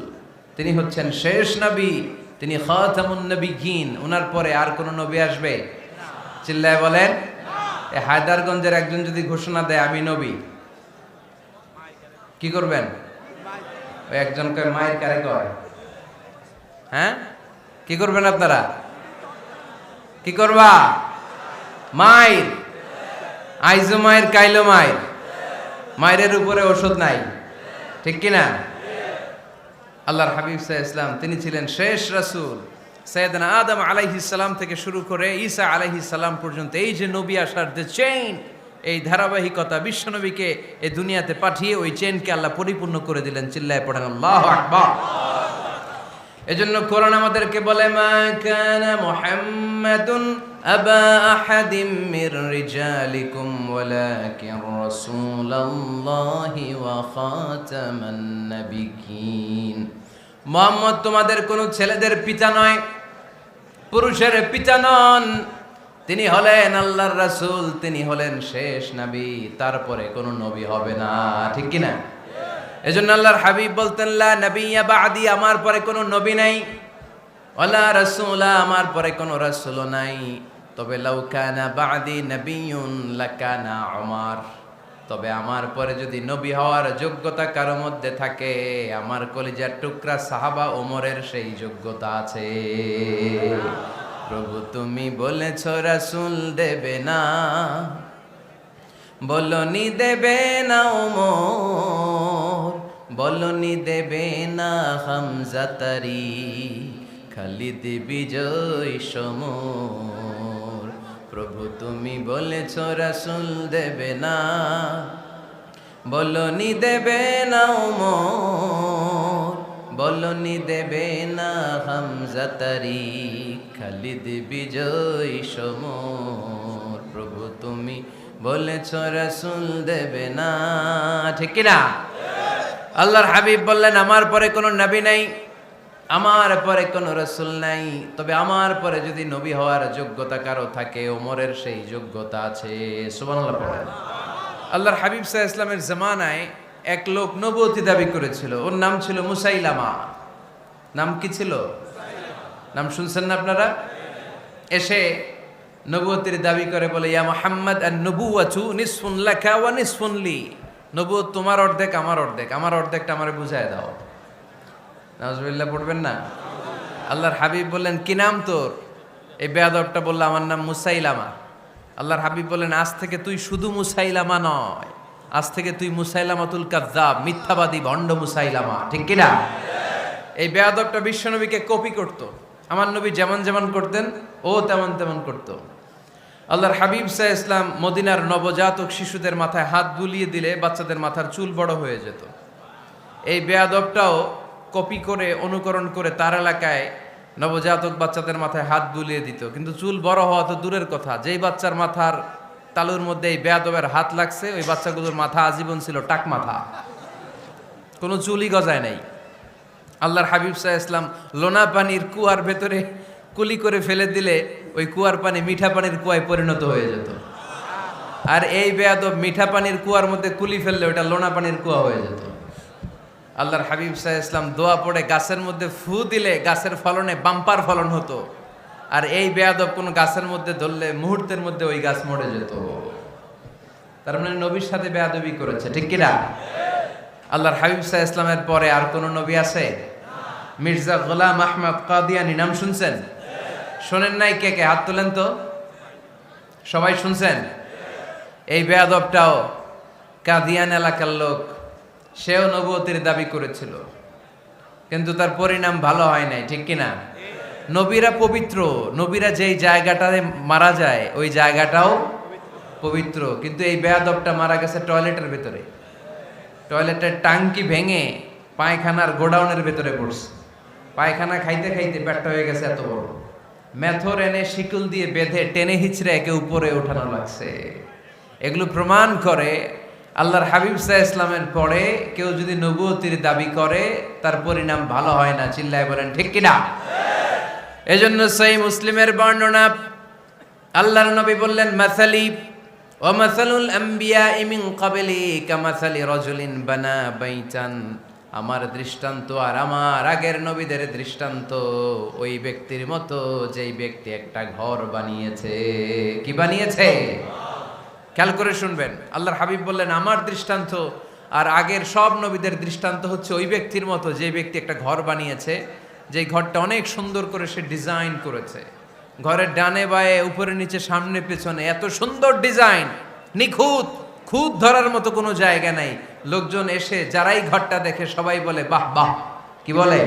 তিনি হচ্ছেন শেষ নবী, তিনি খাতামুন নবিয়্যিন। ওনার পরে আর কোন নবী আসবে? চিল্লায় বলেন। এই হায়দারগঞ্জের একজন যদি ঘোষণা দেয় আমি নবী, কি করবেন? ওই একজন কয় মায়ের কারে কয়, হ্যাঁ কি করবেন আপনারা? কি করবা? মায়ের। আইজো মায়ের কাইলো মায়ের, মায়ের উপরে ওষুধ নাই, ঠিক কিনা? আল্লাহর হাবিব সাল্লাল্লাহু আলাইহি ওয়াসাল্লাম তিনি ছিলেন শেষ রাসূল। সাইয়েদনা আদম আলাইহিস সালাম থেকে শুরু করে ঈসা আলাইহিস সালাম পর্যন্ত এই যে নবী আসার যে চেইন, এই ধারাবাহিকতা, বিশ্ব নবীকে এই দুনিয়াতে পাঠিয়ে ওই চেইনকে আল্লাহ পরিপূর্ণ করে দিলেন। চিল্লায় পড়েন আল্লাহু আকবার। এজন্য কোরআন আমাদেরকে বলে মা কানা মুহাম্মাদুন আবা আহাদিম মির রিজালিকুম ওয়ালাকিন রাসূলুল্লাহি ওয়া খাতামান নাবিয়্যিন। মুহাম্মদ তোমাদের কোন ছেলেদের পিতা নয়, পুরুষের পিতা নন। তিনি হলেন আল্লাহর রাসূল, তিনি হলেন শেষ নবী, তারপরে কোন নবী হবে না, ঠিক কি না? এজন্য আল্লাহর হাবিব বলতেন লা নবিয়্যা বা'দি, আমার পরে কোনো নবী নাই, ওয়ালা রাসূলা, আমার পরে কোনো রাসূলও নাই। তবে লাউ কানা বা'দি নবিয়্যুন লাকানা উমর, তবে আমার পরে যদি নবী হওয়ার যোগ্যতা কারো মধ্যে থাকে, আমার কলিজার টুকরা সাহাবা ওমরের সেই যোগ্যতা আছে। প্রভু তুমি বলেছো রাসূল দেবে না, বলনি দেবে না ওমর, বলনি দেবে না হামজা তারি, খালিদ বিজয় সমর। প্রভু তুমি বলেছ রাসূল দেবে না, বলনি দেবে না ওমর, বলনি দেবে না হামজা তারি, খালিদ বিজয় সমর। প্রভু তুমি বলেছ রাসূল দেবে না, ঠিক কি না? আল্লাহর হাবিব বললেন আমার পরে কোনো নবী নাই, আমার পরে কোনো রাসূল নাই, তবে আমার পরে যদি নবী হওয়ার যোগ্যতা কারো থাকে, ওমরের সেই যোগ্যতা আছে। সুবহানাল্লাহ পড়েন। আল্লাহর হাবিব সাল্লাল্লাহু আলাইহি ওয়াসাল্লামের জামানায় এক লোক নবুয়তি দাবি করেছিল, ওর নাম ছিল মুসাইলামা। নাম কি ছিল? নাম শুনছেন না আপনারা? এসে নবুয়তির দাবি করে বলে ইয়া মুহাম্মদ আন-নবুওয়াতু নিসফুন লাকা ওয়া নিসফুন লি, নবুয়ত তোমার অর্ধেক আমার অর্ধেক, আমার অর্ধেকটা আমারে বুঝায় দাও। নাউজুবিল্লাহ পড়বেন না? আল্লাহর হাবিব বললেন কি নাম তোর? এই বেয়াদবটা বলল আমার নাম মুসাইলামা। আল্লাহর হাবিব বললেন আজ থেকে তুই শুধু মুসাইলামা নয়, আজ থেকে তুই মুসাইলামাতুল কাযযাব, মিথ্যাবাদী ভণ্ড মুসাইলামা, ঠিক কি না? এই বেয়াদবটা বিশ্বনবীকে কপি করত, আমার নবী যেমন যেমন করতেন ও তেমন তেমন করত। আল্লাহর হাবিব সাল্লাল্লাহু আলাইহি ওয়াসাল্লাম মদিনার নবজাতক শিশুদের মাথায় হাত বুলিয়ে দিলে বাচ্চাদের মাথার চুল বড় হয়ে যেত। এই বেয়াদবটাও কপি করে অনুকরণ করে তার এলাকায় নবজাতক বাচ্চাদের মাথায় হাত বুলিয়ে দিত, কিন্তু চুল বড় হওয়া তো দূরের কথা, যেই বাচ্চার মাথার তালুর মধ্যে এই বেয়াদবের হাত লাগছে ওই বাচ্চাগুলোর মাথা আজীবন ছিল টাক মাথা, কোনো চুলই গজায় নাই। আল্লাহর হাবিব সাল্লাল্লাহু আলাইহি ওয়াসাল্লাম লোনা পানির কুয়ার ভেতরে কুলি করে ফেলে দিলে ওই কুয়ার পানি মিঠা পানির কুয়ায় পরিণত হয়ে যেত। আর এই বেয়াদব মিঠা পানির কুয়ার মধ্যে কুলি ফেললে ওটা লোনা পানির কুয়া হয়ে যেত। আল্লাহর হাবিব সাল্লাল্লাহু আলাইহি ওয়াসাল্লাম দোয়া পড়ে গাছের মধ্যে ফু দিলে গাছের ফলনে বাম্পার ফলন হতো, আর এই বেয়াদব কোন গাছের মধ্যে ধরলে মুহূর্তের মধ্যে ওই গাছ মরে যেত। তার মানে নবীর সাথে বেয়াদবি করেছে, ঠিক কি না? আল্লাহর হাবিব সাল্লাল্লাহু আলাইহি ওয়াসাল্লামের পরে আর কোন নবী আছে? মির্জা গোলাম আহমদ কাদিয়ানী নাম শুনছেন? শোনেন নাই? কে কে হাত তোলেন তো, সবাই শুনছেন? এই বেয়াদবটাও কাদিয়ান এলাকার লোক, সেও নবুয়তির দাবি করেছিল, কিন্তু তার পরিণাম ভালো হয় নাই, ঠিক কিনা? নবীরা পবিত্র, নবীরা যেই জায়গাটায় মারা যায় ওই জায়গাটাও পবিত্র, কিন্তু এই বেয়াদবটা মারা গেছে টয়লেটের ভেতরে, টয়লেটের টাঙ্কি ভেঙে পায়খানার গোডাউনের ভেতরে পড়ছে, পায়খানা খাইতে খাইতে পেটটা হয়ে গেছে এত বড়, মেথর এনে শিকল দিয়ে বেঁধে টেনে হিচড়ে একে উপরে ওঠানো লাগছে। এগুলো প্রমাণ করে আল্লাহর হাবিব সাল্লাল্লাহু আলাইহি ওয়াসাল্লামের পরে কেউ যদি নবুয়তির দাবি করে তার পরিণাম ভালো হয় না। চিল্লায় বলেন ঠিক কিনা? এজন্য সহিহ মুসলিমের বর্ণনা, আল্লাহর নবী বললেন মাসালি ওয়া মাসালুল আমবিয়া মিন ক্বাবলি কামাসালি রাজুলিন বানা বাইতান, আমার দৃষ্টান্ত আর আমার আগের নবীদের দৃষ্টান্ত ওই ব্যক্তির মতো যেই ব্যক্তি একটা ঘর বানিয়েছে। কি বানিয়েছে? খেয়াল করে শুনবেন, আল্লাহর হাবিব বললেন আমার দৃষ্টান্ত আর আগের সব নবীদের দৃষ্টান্ত হচ্ছে ওই ব্যক্তির মতো যে ব্যক্তি একটা ঘর বানিয়েছে, যে ঘরটা অনেক সুন্দর করে সে ডিজাইন করেছে, ঘরের ডানে বায়ে উপরে নিচে সামনে পেছনে এত সুন্দর ডিজাইন, নিখুঁত, খুঁত ধরার মতো কোনো জায়গা নাই। লোকজন এসে যারাই ঘরটা দেখে সবাই বলে বাহ বাহ, কি বলে,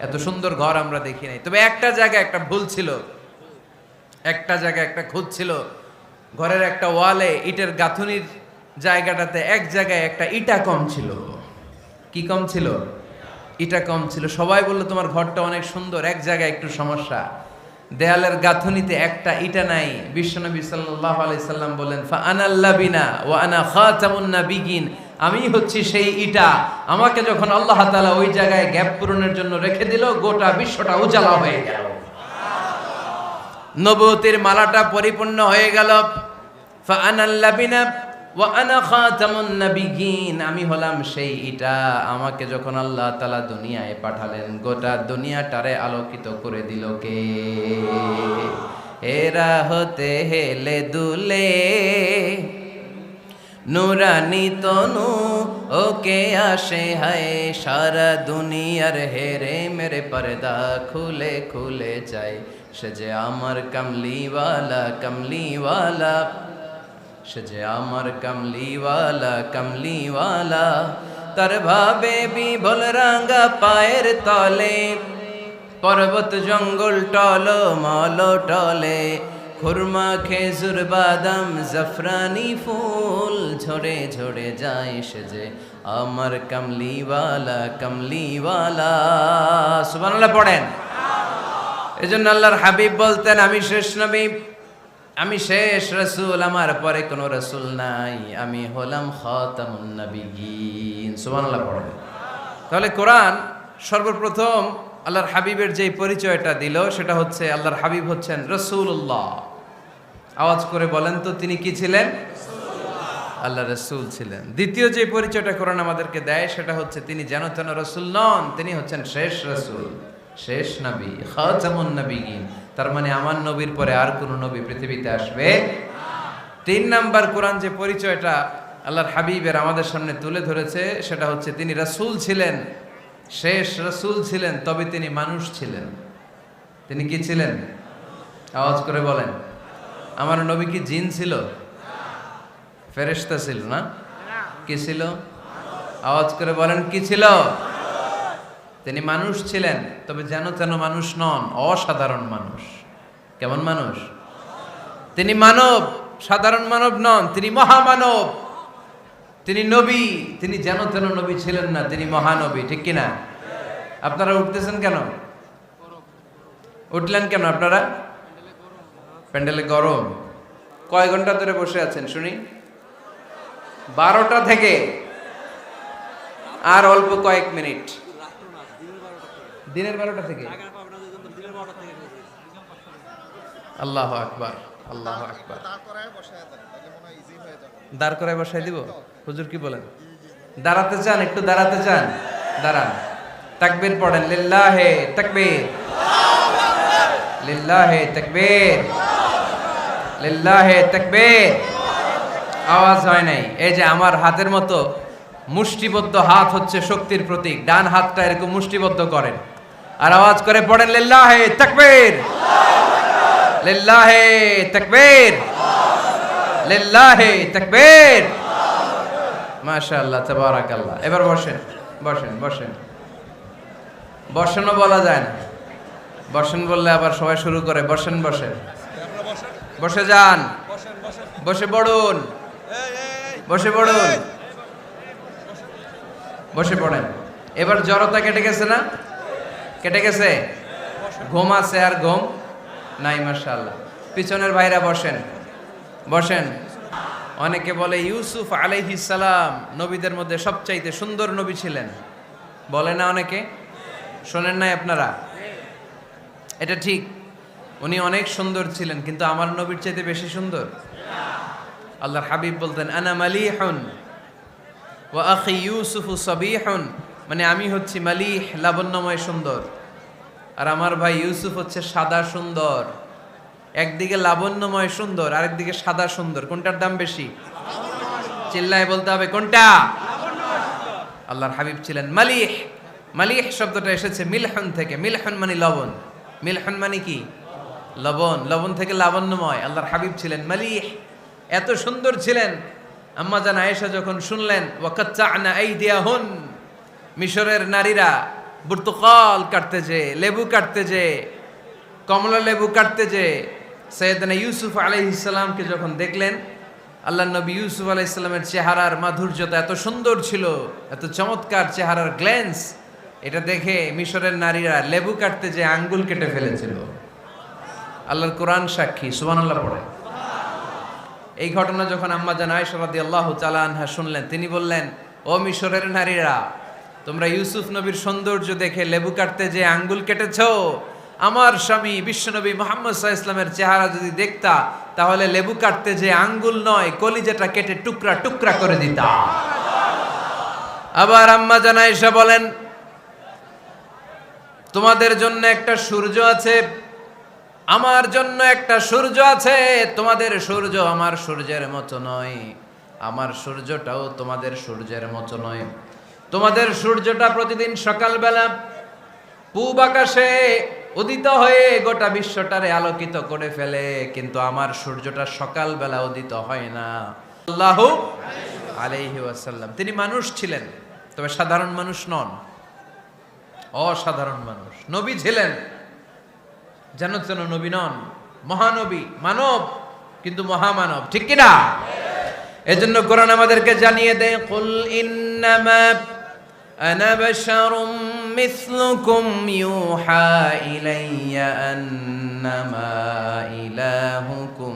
এত সুন্দর ঘর আমরা দেখি নাই। তবে একটা জায়গায় একটা ভুল ছিল, একটা জায়গায় একটা খুঁত ছিল, ঘরের একটা ওয়ালে ইটের গাঁথুনির জায়গাটাতে এক জায়গায় একটা ইটা কম ছিল। কি কম ছিল? ইটা কম ছিল। সবাই বললো তোমার ঘরটা অনেক সুন্দর, এক জায়গায় একটু সমস্যা, দেয়ালের গাঁথুনিতে একটা ইটা নাই। বিশ্বনবী সাল্লাল্লাহু আলাইহি সাল্লাম বলেন, ফা আনাল লাবিনা ওয়া আনা খাতামুন নাবিয়িন, আমি হচ্ছি সেই ইটা। আমাকে যখন আল্লাহ তাআলা ওই জায়গায় গ্যাপ পূরণের জন্য রেখে দিল, গোটা বিশ্বটা উজালা হয়ে গেল, নবুয়তের মালাটা পরিপূর্ণ হয়ে গেল। ফা আনাল লাবিনা ওয়া আনা খাতামুন নাবিয়িন, আমি হলাম সেই ইটা। আমাকে যখন আল্লাহ তাআলা দুনিয়ায় পাঠালেন, গোটা দুনিয়াটারে আলোকিত করে দিল কে? এরা হতে হেলে দুলে নুরানি তনু ওকে আসে হায়, সারা দুনিয়ার হেরে মেরে পর্দা খুলে খুলে যায়। সে যে আমার কামলিওয়ালা কামলিওয়ালা, সে যে আমার কামলিওয়ালা কামলিওয়ালা, তার ভাবে বিভোল রাঙ্গা পায়ের তলে, পর্বত জঙ্গল টল মল টলে, খুরমা খেজুর বাদাম জাফরানি ফুল ঝরে ঝরে যায়। সে যে আমার কামলিওয়ালা কামলিওয়ালা। সুবহানাল্লাহ পড়েন। এজন্য আল্লাহর হাবিব বলতেন, আমি শেষ নবী, আমি শেষ রাসূল, আমার পরে কোনো রাসূল নাই, আমি হলাম খাতামুন নাবিয়িন। সুবহানাল্লাহ পড়েন। তাহলে কোরআন সর্বপ্রথম আল্লাহর হাবিবের যে পরিচয়টা দিল, সেটা হচ্ছে আল্লাহর হাবিব হচ্ছেন রাসূলুল্লাহ। আওয়াজ করে বলেন তো, তিনি কি ছিলেন? আল্লাহ রাসূল ছিলেন। দ্বিতীয় যে পরিচয়টা কোরআন আমাদেরকে দেয়, সেটা হচ্ছে তিনি যেন তেন রাসূল নন, তিনি হচ্ছেন শেষ রাসূল, শেষ নবী, খাতামুন নাবিয়িন। তার মানে আমার নবীর পরে আর কোন নবী পৃথিবীতে আসবে। তিন নাম্বার কোরআন যে পরিচয়টা আল্লাহর হাবিবের আমাদের সামনে তুলে ধরেছে, সেটা হচ্ছে তিনি রাসূল ছিলেন, শেষ রাসূল ছিলেন, তবে তিনি মানুষ ছিলেন। তিনি কি ছিলেন? আওয়াজ করে বলেন। আমার নবী কি জিন ছিল? ফেরেশতা ছিল না? কি ছিল? আওয়াজ করে বলেন, কি ছিল? তিনি মানুষ ছিলেন, তবে যেন তেন মানুষ নন, অসাধারণ মানুষ। কেমন মানুষ? তিনি মানব, সাধারণ মানব নন, তিনি মহামানব। তিনি নবী, তিনি যেন তেন নবী ছিলেন না, তিনি মহানবী। ঠিক কিনা? আপনারা উঠতেছেন কেন? উঠলেন কেন আপনারা? প্যান্ডেলে গরম। কয় ঘন্টা ধরে বসে আছেন শুনি? 12টা থেকে আর অল্প কয়েক মিনিট। দিনের 12টা থেকে? আল্লাহু আকবার, আল্লাহু আকবার। দাঁড় করায় বসায় দিব? হুজুর কি বলেন? দাঁড়াতে চান? একটু দাঁড়াতে চান? দাঁড়ান। তাকবীর পড়েন, লিল্লাহে তাকবীর, লিল্লাহে তাকবীর, লিল্লাহে তাকবীর। আওয়াজ হয় নাই। এই যে আমার হাতের মতো মুষ্টিবদ্ধ হাত হচ্ছে শক্তির প্রতীক। ডান হাতটা এরকম মুষ্টিবদ্ধ করেন আর আওয়াজ করে পড়েন, লিল্লাহে তাকবীর, লিল্লাহে তাকবীর, লিল্লাহে তাকবীর। মাশাআল্লাহ, তাবারাকাল্লাহ। এবার বসেন, বসেন, বসেন। বসেনও বলা যায় না, বসেন বললে আবার সবাই শুরু করে বসেন বসেন। বসে যান, বসে পড়ুন, বসে পড়ুন, বসে পড়েন। এবার জড়তা কেটে গেছে না? কেটে গেছে? ঘুম আছে আর ঘুম নাই। মাশাআল্লাহ। পিছনের ভাইরা বসেন, বসেন। অনেকে বলে ইউসুফ আলাইহিস সালাম নবীদের মধ্যে সবচাইতে সুন্দর নবী ছিলেন, বলে না অনেকে? শোনেন নাই আপনারা? এটা ঠিক, উনি অনেক সুন্দর ছিলেন, কিন্তু আমার নবীর চাইতে বেশি সুন্দর? আল্লাহর হাবিব বলতেন, আনা মালিহুন ওয়া আখি ইউসুফু সাবিহুন, মানে আমি হচ্ছি মালিহ, লাবণ্যময় সুন্দর, আর আমার ভাই ইউসুফ হচ্ছে সাদা সুন্দর। একদিকে লাবণ্যময় সুন্দর, আরেকদিকে সাদা সুন্দর। কোনটার দাম বেশি? চিল্লায় বলতে হবে কোনটা? আল্লাহর হাবিব ছিলেন মালিহ। মালিহ শব্দটা এসেছে মিলহন থেকে। মিলহন মানে লবণ। মিলহন মানে কি? লবণ। লবণ থেকে লাবণ্যময়। আল্লাহর হাবিব ছিলেন মালিহ, এত সুন্দর ছিলেন। আম্মা জান আয়েশা যখন শুনলেন, ওয়াকাত্তা'না আইদিয়াহুন, মিশরের নারীরা বুর্তুকাল কাটতে যে, লেবু কাটতে যে, কমলা লেবু কাটতে যে সৈয়দনা ইউসুফ আলাইহিস সালামকে যখন দেখলেন, আল্লাহ নবী ইউসুফ আলাইহিস সালামের চেহারার মাধুর্যতা এত সুন্দর ছিল, এত চমৎকার চেহারার গ্ল্যান্স, এটা দেখে মিশরের নারীরা লেবু কাটতে যে আঙ্গুল কেটে ফেলেছিল। আল্লাহর কোরআন সাক্ষী, সুবহানাল্লাহ পড়ে। এই ঘটনা যখন আম্মা জান আয়েশা রাদিয়াল্লাহু তাআলা আনহা শুনলেন, তিনি বললেন, ও মিশরের নারীরা, তোমরা ইউসুফ নবীর সৌন্দর্য দেখে লেবু কাটতে যে আঙ্গুল কেটেছো, আমার স্বামী বিশ্বনবী মুহাম্মদ সাল্লাল্লাহু আলাইহি ওয়াসাল্লামের চেহারা যদি দেখতা, তাহলে লেবু কাটতে যে আঙ্গুল নয়, কলিজাটা কেটে টুকরা টুকরা করে দিতা। আবার আম্মা জান আয়েশা বলেন, তোমাদের জন্য একটা সূর্য আছে, আমার জন্য একটা সূর্য আছে। তোমাদের সূর্য আমার সূর্যের মতো নয়, আমার সূর্যটাও তোমাদের সূর্যের মতো নয়। তোমাদের সূর্যটা প্রতিদিন সকালবেলা পূব আকাশে উদিত হয়ে গোটা বিশ্বটারে আলোকিত করে ফেলে, কিন্তু আমার সূর্যটা সকালবেলা উদিত হয় না। সাল্লাল্লাহু আলাইহি ওয়াসাল্লাম তিনি মানুষ ছিলেন, তবে সাধারণ মানুষ নন, অসাধারণ মানুষ। নবী ছিলেন, যেন যেন নবী নন, মহানবী, মানব কিন্তু মহামানব, ঠিক কিনা? এজন্য কোরআন আমাদেরকে জানিয়ে দেয়, কুল ইন্নামা আনা বাশারুম মিসলুকুম ইউহা ইলাইয়া আন্নামা ইলাহুকুম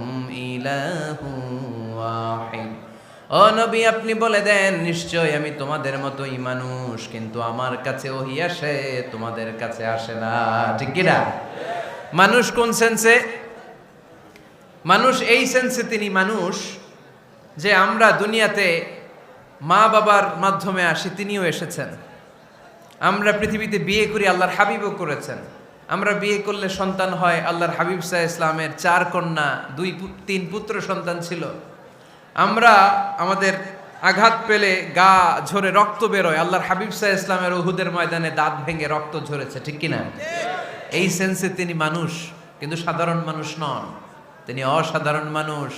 ইলাহুন ওয়াহিদ। ও নবী, আপনি বলে দেন, নিশ্চয় আমি তোমাদের মতোই মানুষ, কিন্তু আমার কাছে ওহী আসে, তোমাদের কাছে আসে না, ঠিক কিনা? মানুষ কোন সেন্সে? মানুষ এই সেন্সে তিনি মানুষ যে আমরা দুনিয়াতে মা বাবার মাধ্যমে আসি, তিনিও এসেছেন। আমরা পৃথিবীতে বিয়ে করি, আল্লাহর হাবিবও করেছেন। আমরা বিয়ে করলে সন্তান হয়, আল্লাহর হাবিব সাল্লাল্লাহু আলাইহি ইসলামের 4 কন্যা 2-3 পুত্র সন্তান ছিল। আমরা আমাদের আঘাত পেলে গা ঝরে রক্ত বেরোয়, আল্লাহর হাবিব সাল্লাল্লাহু আলাইহি ইসলামের উহুদের ময়দানে দাঁত ভেঙে রক্ত ঝরেছে, ঠিক কিনা? এই সেন্সে তিনি মানুষ, কিন্তু সাধারণ মানুষ নন, তিনি অসাধারণ মানুষ,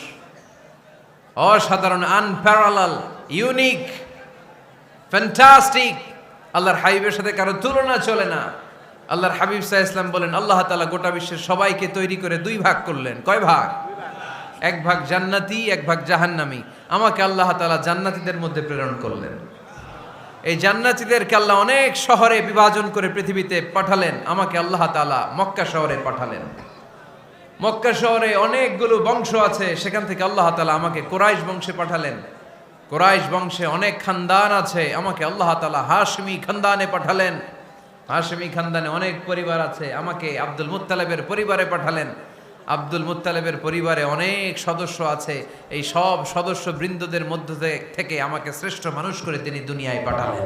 অসাধারণ, আনপ্যারালাল, ইউনিক, ফ্যান্টাস্টিক। আল্লাহর হাবিবের সাথে কারো তুলনা চলে না। আল্লাহর হাবিব সাল্লাল্লাহু আলাইহি ওয়াসাল্লাম বলেন, আল্লাহ তাআলা গোটা বিশ্বের সবাইকে তৈরি করে 2 ভাগ করলেন। কয় ভাগ? 1 ভাগ জান্নাতি, 1 ভাগ জাহান্নামী। আমাকে আল্লাহ তাআলা জান্নাতীদের মধ্যে প্রেরণ করলেন। এই জান্নাতীদেরকে আল্লাহ অনেক শহরে বিভাজন করে পৃথিবীতে পাঠালেন, আমাকে আল্লাহ তাআলা মক্কা শহরে পাঠালেন। মক্কা শহরে অনেকগুলো বংশ আছে, সেখান থেকে আল্লাহ তাআলা আমাকে কুরাইশ বংশে পাঠালেন। কুরাইশ বংশে অনেক খানদান আছে, আমাকে আল্লাহ তাআলা হাশমি খানদানে পাঠালেন। হাশমি খানদানে অনেক পরিবার আছে, আমাকে আব্দুল মুত্তালিবের পরিবারে পাঠালেন। আব্দুল মুত্তালিবের পরিবারে অনেক সদস্য আছে, এই সব সদস্য বৃন্দদের মধ্য থেকে আমাকে শ্রেষ্ঠ মানুষ করে তিনি দুনিয়ায় পাঠালেন।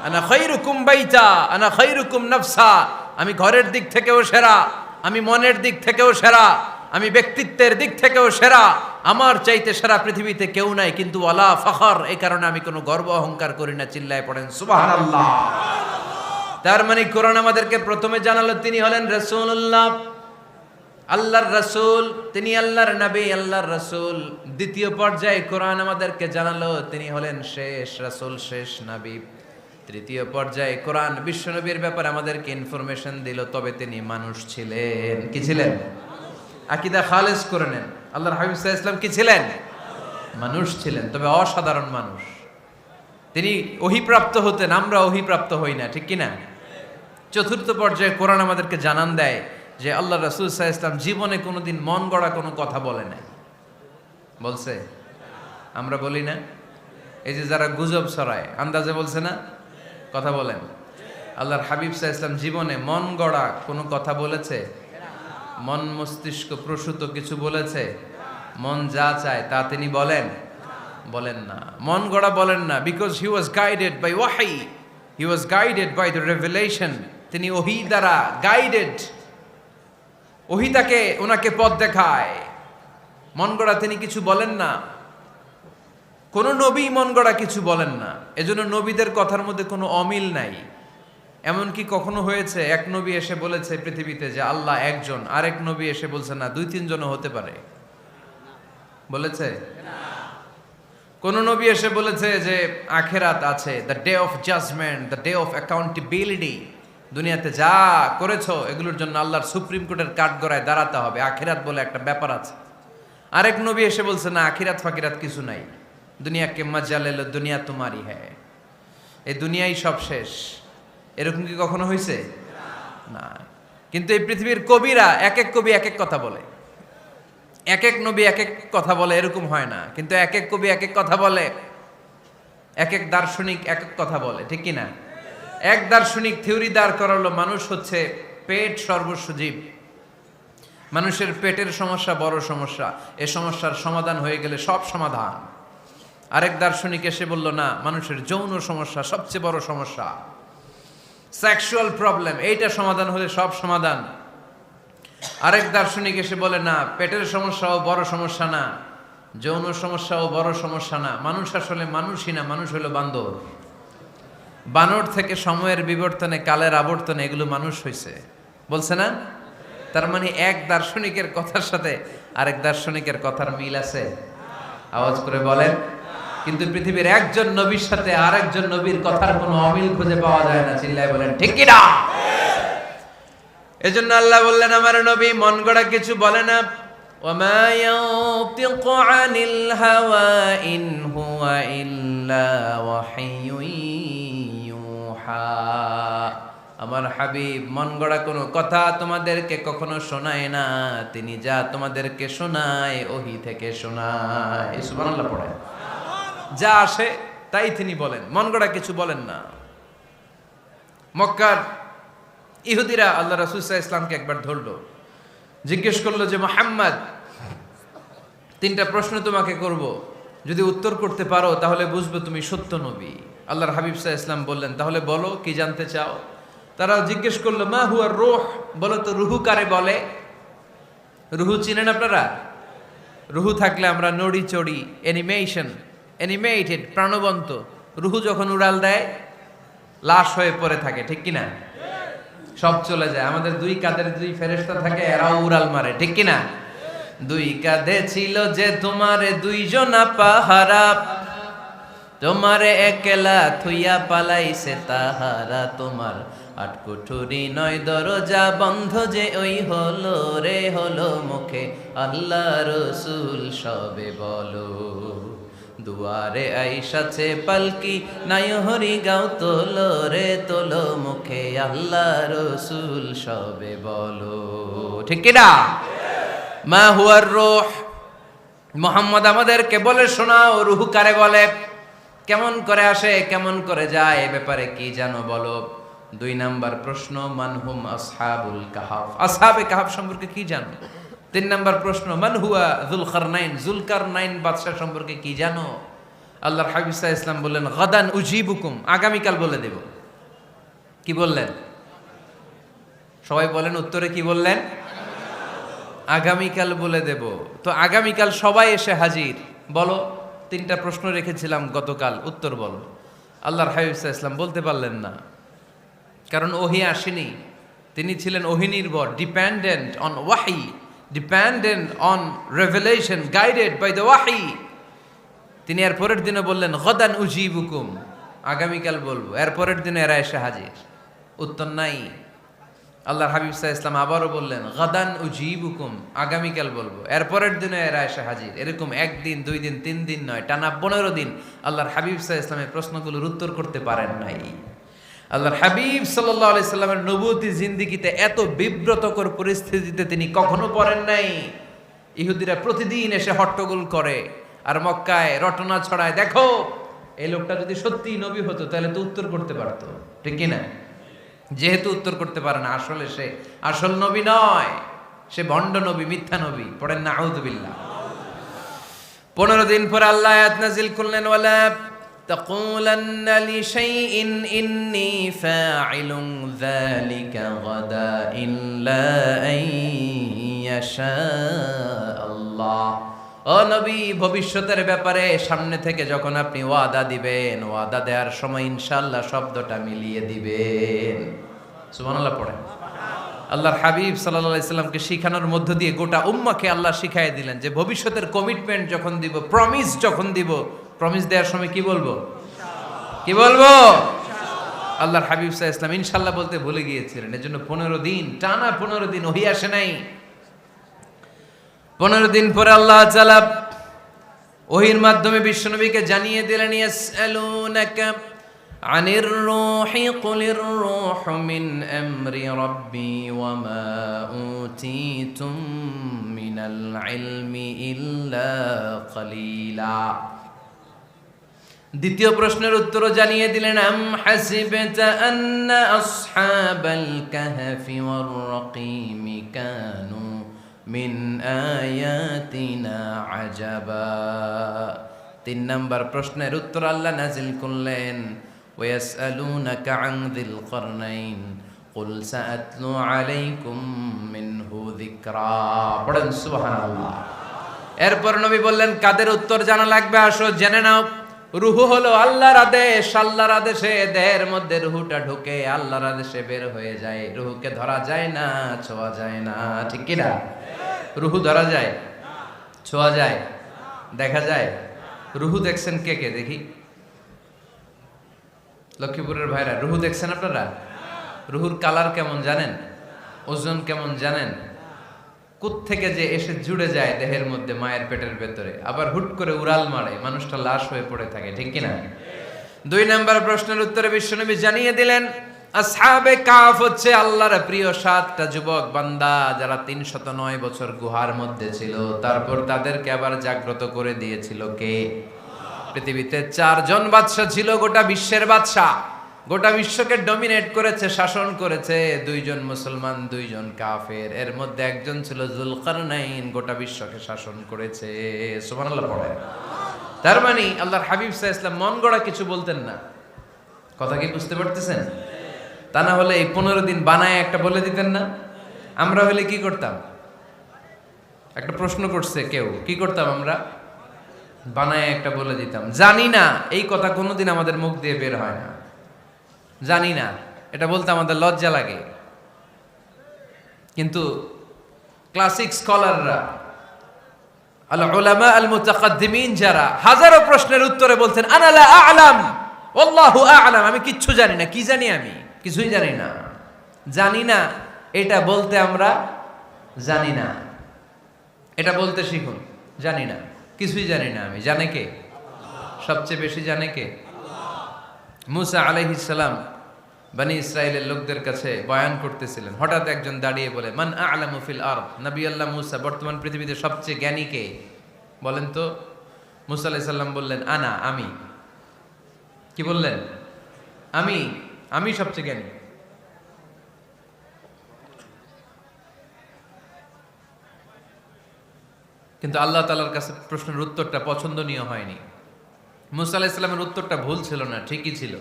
আনা খায়রুকুম বাইতা আনা খায়রুকুম নাফসা, আমি ঘরের দিক থেকেও সেরা, আমি মনের দিক থেকেও সেরা, আমি ব্যক্তিত্বের দিক থেকেও সেরা, আমার চাইতে সেরা পৃথিবীতে কেউ নাই। কিন্তু ওয়ালা ফখর, এই কারণে আমি কোনো গর্ব অহংকার করি না। চিল্লায় পড়েন সুবহানাল্লাহ। তার মানে কোরআন আমাদেরকে প্রথমে জানালো তিনি হলেন রাসূলুল্লাহ, আল্লাহর রাসূল, তিনি আল্লাহর নবী, আল্লাহর রাসূল। দ্বিতীয় পর্যায়ে কোরআন আমাদেরকে জানালো তিনি হলেন শেষ রাসূল, শেষ নবী। তৃতীয় পর্যায়ে কোরআন বিশ্বনবীর ব্যাপারে আমাদেরকে ইনফরমেশন দিল, তবে তিনি মানুষ ছিলেন। কি ছিলেন? আকীদা খালেস করে নেন, আল্লাহর হাবিব সাল্লাল্লাহু আলাইহি ওয়াসাল্লাম কি ছিলেন? মানুষ ছিলেন, তবে অসাধারণ মানুষ। তিনি ওহীপ্রাপ্ত হতেন, আমরা ওহীপ্রাপ্ত হই না, ঠিক কিনা? চতুর্থ পর্যায়ে কোরআন আমাদেরকে জানান দেয় যে আল্লাহ রাসূল সাল্লাল্লাহু আলাইহি ওয়াসাল্লাম জীবনে কোনোদিন মন গড়া কোনো কথা বলে নাই। বলছে? আমরা বলি না? এই যে যারা গুজব ছড়ায়, আন্দাজে বলছে না? কথা বলেন। আল্লাহর হাবিব সাল্লাল্লাহু আলাইহি ওয়াসাল্লাম জীবনে মন গড়া কোনো কথা বলেছে? মন মস্তিষ্ক প্রসূত কিছু বলেছে? মন যা চায় তা তিনি বলেন? বলেন না, মন গড়া বলেন না। Because he was guided by ওয়াহি, he was guided by the revelation. তিনি ওহী দ্বারা গাইডেড, ওহী তাকে ওনাকে পথ দেখায়। মন গড়া তিনি কিছু বলেন না, কোন নবী মন গড়া কিছু বলেন না। এজন্য নবীদের কথার মধ্যে কোনো অমিল নাই। এমনকি কখনো হয়েছে এক নবী এসে বলেছে পৃথিবীতে যে আল্লাহ একজন, আরেক নবী এসে বলছে না 2-3 জনও হতে পারে? বলেছে? কোন নবী এসে বলেছে যে আখিরাত আছে, the day of judgment, the day of accountability, দুনিয়াতে যা করেছো এগুলোর জন্য আল্লাহর সুপ্রিম কোর্টের কাঠগড়ায় দাঁড়াতে হবে, আখিরাত বলে একটা ব্যাপার আছে। আরেক নবী এসে বলছে না, আখিরাত ফাকিরাত কিছু নাই, দুনিয়াকে মজা লেলো, দুনিয়া তোমারই হ্যায়, এই দুনিয়াই সব শেষ, এরকম কি কখনো হয়েছে? না। কিন্তু এই পৃথিবীর কবিরা এক এক কবি এক এক কথা বলে, এক এক নবী এক এক কথা বলে, এরকম হয় না। কিন্তু এক এক কবি এক এক কথা বলে, এক এক দার্শনিক এক এক কথা বলে, ঠিক কি না? এক দার্শনিক থিওরি দাঁড় করালো মানুষ হচ্ছে পেট সর্বস্ব জীব, মানুষের পেটের সমস্যা বড় সমস্যা, এ সমস্যার সমাধান হয়ে গেলে সব সমাধান। আরেক দার্শনিক এসে বলল না, মানুষের যৌন সমস্যা সবচেয়ে বড় সমস্যা, সেক্সুয়াল প্রবলেম, এইটা সমাধান হলে সব সমাধান। আরেক দার্শনিক এসে বলে না, পেটের সমস্যাও বড় সমস্যা না, যৌন সমস্যাও বড় সমস্যা না, মানুষ আসলে মানুষই না, মানুষ হলো বান্দর। বানর থেকে সময়ের বিবর্তনে, কালের আবর্তনে এগুলো মানুষ হয়েছে, বলছে না? তার মানে এক দার্শনিকের কথার সাথে আরেক দার্শনিকের কথার মিল আছে? আওয়াজ করে বলেন। কিন্তু পৃথিবীর একজন নবীর সাথে আরেকজন নবীর কথার কোনো অমিল খুঁজে পাওয়া যায় না, চিল্লায় বলেন ঠিক কি না? এজন্য আল্লাহ বললেন আমার নবী মন গড়া কিছু বলে না। ওয়ামা ইয়ানতিকু আনিল হাওয়া ইন হুয়া ইল্লা ওয়াহিয়ুন ইউহা। আমার হাবিব মন গড়া কোনো কথা তোমাদেরকে কখনো শোনায় না, তিনি যা তোমাদেরকে শোনায় ওহী থেকে শোনায়। সুবহানাল্লাহ পড়ে। যা আসে তাই তিনি বলেন, মন গড়া কিছু বলেন না। মক্কার ইহুদিরা আল্লাহ রাসূল সাল্লাল্লাহু আলাইহি ওয়াসাল্লামকে একবার ধরলো, জিজ্ঞেস করলো যে মুহাম্মদ, তিনটা প্রশ্ন তোমাকে করব, যদি উত্তর করতে পারো তাহলে বুঝবো তুমি সত্য নবী। আল্লাহর হাবিব সাল্লাল্লাহু আলাইহি ওয়াসাল্লাম বললেন, তাহলে বলো কি জানতে চাও? তারা জিজ্ঞেস করলো মা হুয়া রূহ, বলো তো রুহু কারে বলে? রুহু চিনেন আপনারা? রুহু থাকলে আমরা নড়ি চড়ি, অ্যানিমেটেড, প্রাণবন্ত। রুহু যখন উড়াল দেয় লাশ হয়ে পড়ে থাকে, ঠিক কিনা? সব চলে যায়। আমাদের দুই কাঁধের দুই ফেরেশতা থাকে, এরাও উড়াল মারে, ঠিক কিনা? দুই কাঁধে ছিল যে তোমারে দুইজনা পাহারা, তোমারে একলা থুইয়া পালাইছে তাহারা, তোমার আট কুঠুরি নয় দরজা বন্ধ যে ওই হলো রে হলো মুখে আল্লাহ রসুল সবে বলো, দুয়ারে আইসাছে পালকি নাই হরি গাও তোলো রে তোলো মুখে আল্লাহ রসুল সবে বলো, ঠিক কিনা? মা হুয়ার রূহ, মুহাম্মদ আমাদেরকে বলে শোনাও রুহু কারে বলে, কেমন করে আসে, কেমন করে যায়, এ ব্যাপারে কি জানো বলো। 2 নাম্বার প্রশ্ন মানহুম আসহাবুল কাহাফ, আসহাবে কাহাফ সম্পর্কে কি জানো? 3 নাম্বার প্রশ্ন মান হুয়া যুলকারনাইন, যুলকারনাইন বাদশা সম্পর্কে কি জানো? আল্লাহর হাবিব সাল্লাল্লাহু আলাইহি ওয়াসাল্লাম বললেন গাদান উজিবুকুম, আগামীকাল বলে দেব। কি বললেন? সবাই বলেন উত্তরে কি বললেন? আগামীকাল বলে দেব। তো আগামীকাল সবাই এসে হাজির, বলো 3টা প্রশ্ন রেখেছিলাম গতকাল, উত্তর বলো। আল্লাহর হাবিব সাল্লাল্লাহু আলাইহি ওয়াসাল্লাম বলতে পারলেন না, কারণ ওহী আসেনি। তিনি ছিলেন ওহী নির্ভর, ডিপেন্ডেন্ট অন ওয়াহি, dependent on revelation, guided by the ওয়াহি। তিনি এর পরের দিনে বললেন গাদান উজিবুকুম, আগামীকাল বলবো। এর পরের দিনে এরা এসে হাজির, উত্তর নাই। আল্লাহর হাবিব সাল্লাল্লাহু আলাইহি ওয়াসাল্লাম আবারও বললেন গাদান উজিবুকুম, আগামীকাল বলবো। এর পরের দিনে এরা এসে হাজির। এরকম 1 দিন 2 দিন 3 দিন নয়, টানা 15 দিন আল্লাহর হাবিব সাল্লাল্লাহু আলাইহি ওয়াসাল্লামের প্রশ্নগুলোর উত্তর করতে পারেন নাই। আল্লাহর হাবিব সাল্লাল্লাহু আলাইহি সাল্লামের নবুয়তি জিন্দেগিতে এত বিব্রতকর পরিস্থিতিতে তিনি কখনো পড়েন নাই। ইহুদিরা প্রতিদিন এসে হট্টগোল করে আর মক্কায় রটনা ছড়ায়, দেখো এই লোকটা যদি সত্যি নবী হতো তাহলে তো উত্তর করতে পারতো, ঠিক কি না? যেহেতু উত্তর করতে পারে না, আসলে সে আসল নবী নয়, সে ভণ্ড নবী, মিথ্যা নবী। পড়েন না আউযুবিল্লাহ। 15 দিন পর আল্লাহ আয়াত নাযিল করলেন ওয়ালা তাকুলান্না লিশাইইন ইন্নী ফাইলুন যালিকা গাদা ইল্লা আইয়াশা আল্লাহ। ও নবী, ভবিষ্যতের ব্যাপারে সামনে থেকে যখন আপনি ওয়াদা দিবেন, ওয়াদা দেওয়ার সময় ইনশাআল্লাহ শব্দটা মিলিয়ে দিবেন। সুবহানাল্লাহ পড়েন। আল্লাহর হাবিব সাল্লাল্লাহু আলাইহি সাল্লামকে শিখানোর মধ্য দিয়ে গোটা উম্মাহকে আল্লাহ শিখাই দিলেন যে ভবিষ্যতের কমিটমেন্ট যখন দিব, প্রমিস যখন দিব, প্রমিস দেওয়ার সময় কি বলবো? কি বলবো? আল্লাহর হাবিব সাল্লাল্লাহু আলাইহি সাল্লাম ইনশাআল্লাহ বলতে ভুলে গিয়েছিলেন। এজন্য 15 দিন টানা 15 দিন ওহী আসে নাই। 15 দিন পরে আল্লাহ তাআলা ওহীর মাধ্যমে বিশ্বনবীকে জানিয়ে দিলেন ইয়াসআলুনাকা আনির রূহি কুলির রূহু মিন আমরি রাব্বি ওয়া মা উতীতুম মিনাল ইলমি ইল্লা কালিলা। দ্বিতীয় প্রশ্নের উত্তর জানিয়ে দিলেন, আম হাসিবতা আন্না আসহাবাল কাহফি ওয়ার রাকিম কানু মিন আয়াতিনা আজাবা। 3 নম্বর প্রশ্নের উত্তর আল্লাহ নাজিল করলেন, ওয়াসআলুনাকা আন যিল কারনাইন কুল সাআতলু আলাইকুম মিনহু যিকরা। পড়েন সুবহানাল্লাহ। এরপর নবী বললেন, কাদের উত্তর জানা লাগবে, আসো জেনে নাও। রুহু হলো আল্লাহর আদেশ, আল্লাহর আদেশে দেহের মধ্যে রুহুটা ঢুকে আল্লাহর আদেশে বের হয়ে যায়। রুহুকে ধরা যায় না, ছোঁয়া যায় না, ঠিক কি না? রুহু ধরা যায়, ছোঁয়া যায়, দেখা যায়? রুহু দেখছেন কে কে দেখি? লক্ষ্মীপুরের ভাইরা, রুহু দেখছেন আপনারা? রুহুর কালার কেমন জানেন? ওজন কেমন জানেন? কোত্থেকে যে এসে জুড়ে যায় দেহের মধ্যে, মায়ের পেটের ভেতরে, আবার হুট করে উড়াল মারে, মানুষটা লাশ হয়ে পড়ে থাকে, ঠিক কিনা? 2 নম্বর প্রশ্নের উত্তরে বিশ্বনবী জানিয়ে দিলেন, আসহাবে কাফ হচ্ছে আল্লাহর প্রিয় 7টা যুবক বান্দা, যারা 309 বছর গুহার মধ্যে ছিল। তারপর তাদেরকে আবার জাগ্রত করে দিয়েছিল কে? পৃথিবীতে 4 জন বাদশা ছিল, গোটা বিশ্বের বাদশা, গোটা বিশ্বকে ডমিনেট করেছে, শাসন করেছে। 2 জন মুসলমান, 2 জন কাফের। এর মধ্যে একজন ছিল যুলকারনাইন, গোটা বিশ্বকে শাসন করেছে। সুবহানাল্লাহ পড়ে। তার মানে আল্লাহর হাবিব সাল্লাল্লাহু আলাইহি ওয়াসাল্লাম মন গড়া কিছু বলতেন না। কথা কি বুঝতে পারতেছেন? তা না হলে এই 15 দিন বানায় একটা বলে দিতেন না? আমরা হলে কি করতাম? একটা প্রশ্ন করছে কেউ, কি করতাম আমরা? বানায় একটা বলে দিতাম। জানি না, এই কথা কোনোদিন আমাদের মুখ দিয়ে বের হয় না। জানি না, এটা বলতে আমাদের লজ্জা লাগে। কিন্তু ক্লাসিক স্কলাররা, আল উলামা আল মুতাকাদ্দিমিন, যারা হাজারো প্রশ্নের উত্তরে বলছেন, আনা লা আ'লাম ওয়াল্লাহু আ'লাম, আমি কিচ্ছু জানি না। কি জানি? আমি কিছুই জানি না। জানি না এটা বলতে আমরা জানি না, এটা বলতে শিখুন। জানি না, কিছুই জানি না আমি। জানে কে? সবচেয়ে বেশি জানে কে? মুসা আলাইহিস সালাম বনি ইসরাইলের লোকদের কাছে বয়ান করতেছিলেন। হঠাৎ একজন দাঁড়িয়ে বলে, মান আ'লামু ফিল আরদ। নবী আল্লাহ মুসা, বর্তমান পৃথিবীতে সবচেয়ে জ্ঞানী কে বলেন তো? মুসা আলাইহিস সালাম বললেন, আনা, আমি। কি বললেন? আমি সবচেয়ে জ্ঞানী। কিন্তু আল্লাহ তাআলার কাছে প্রশ্নের উত্তরটা পছন্দনীয় হয়নি। মুসা আলাইহিস সালামের উত্তরটা ভুল ছিল না, ঠিকই ছিল।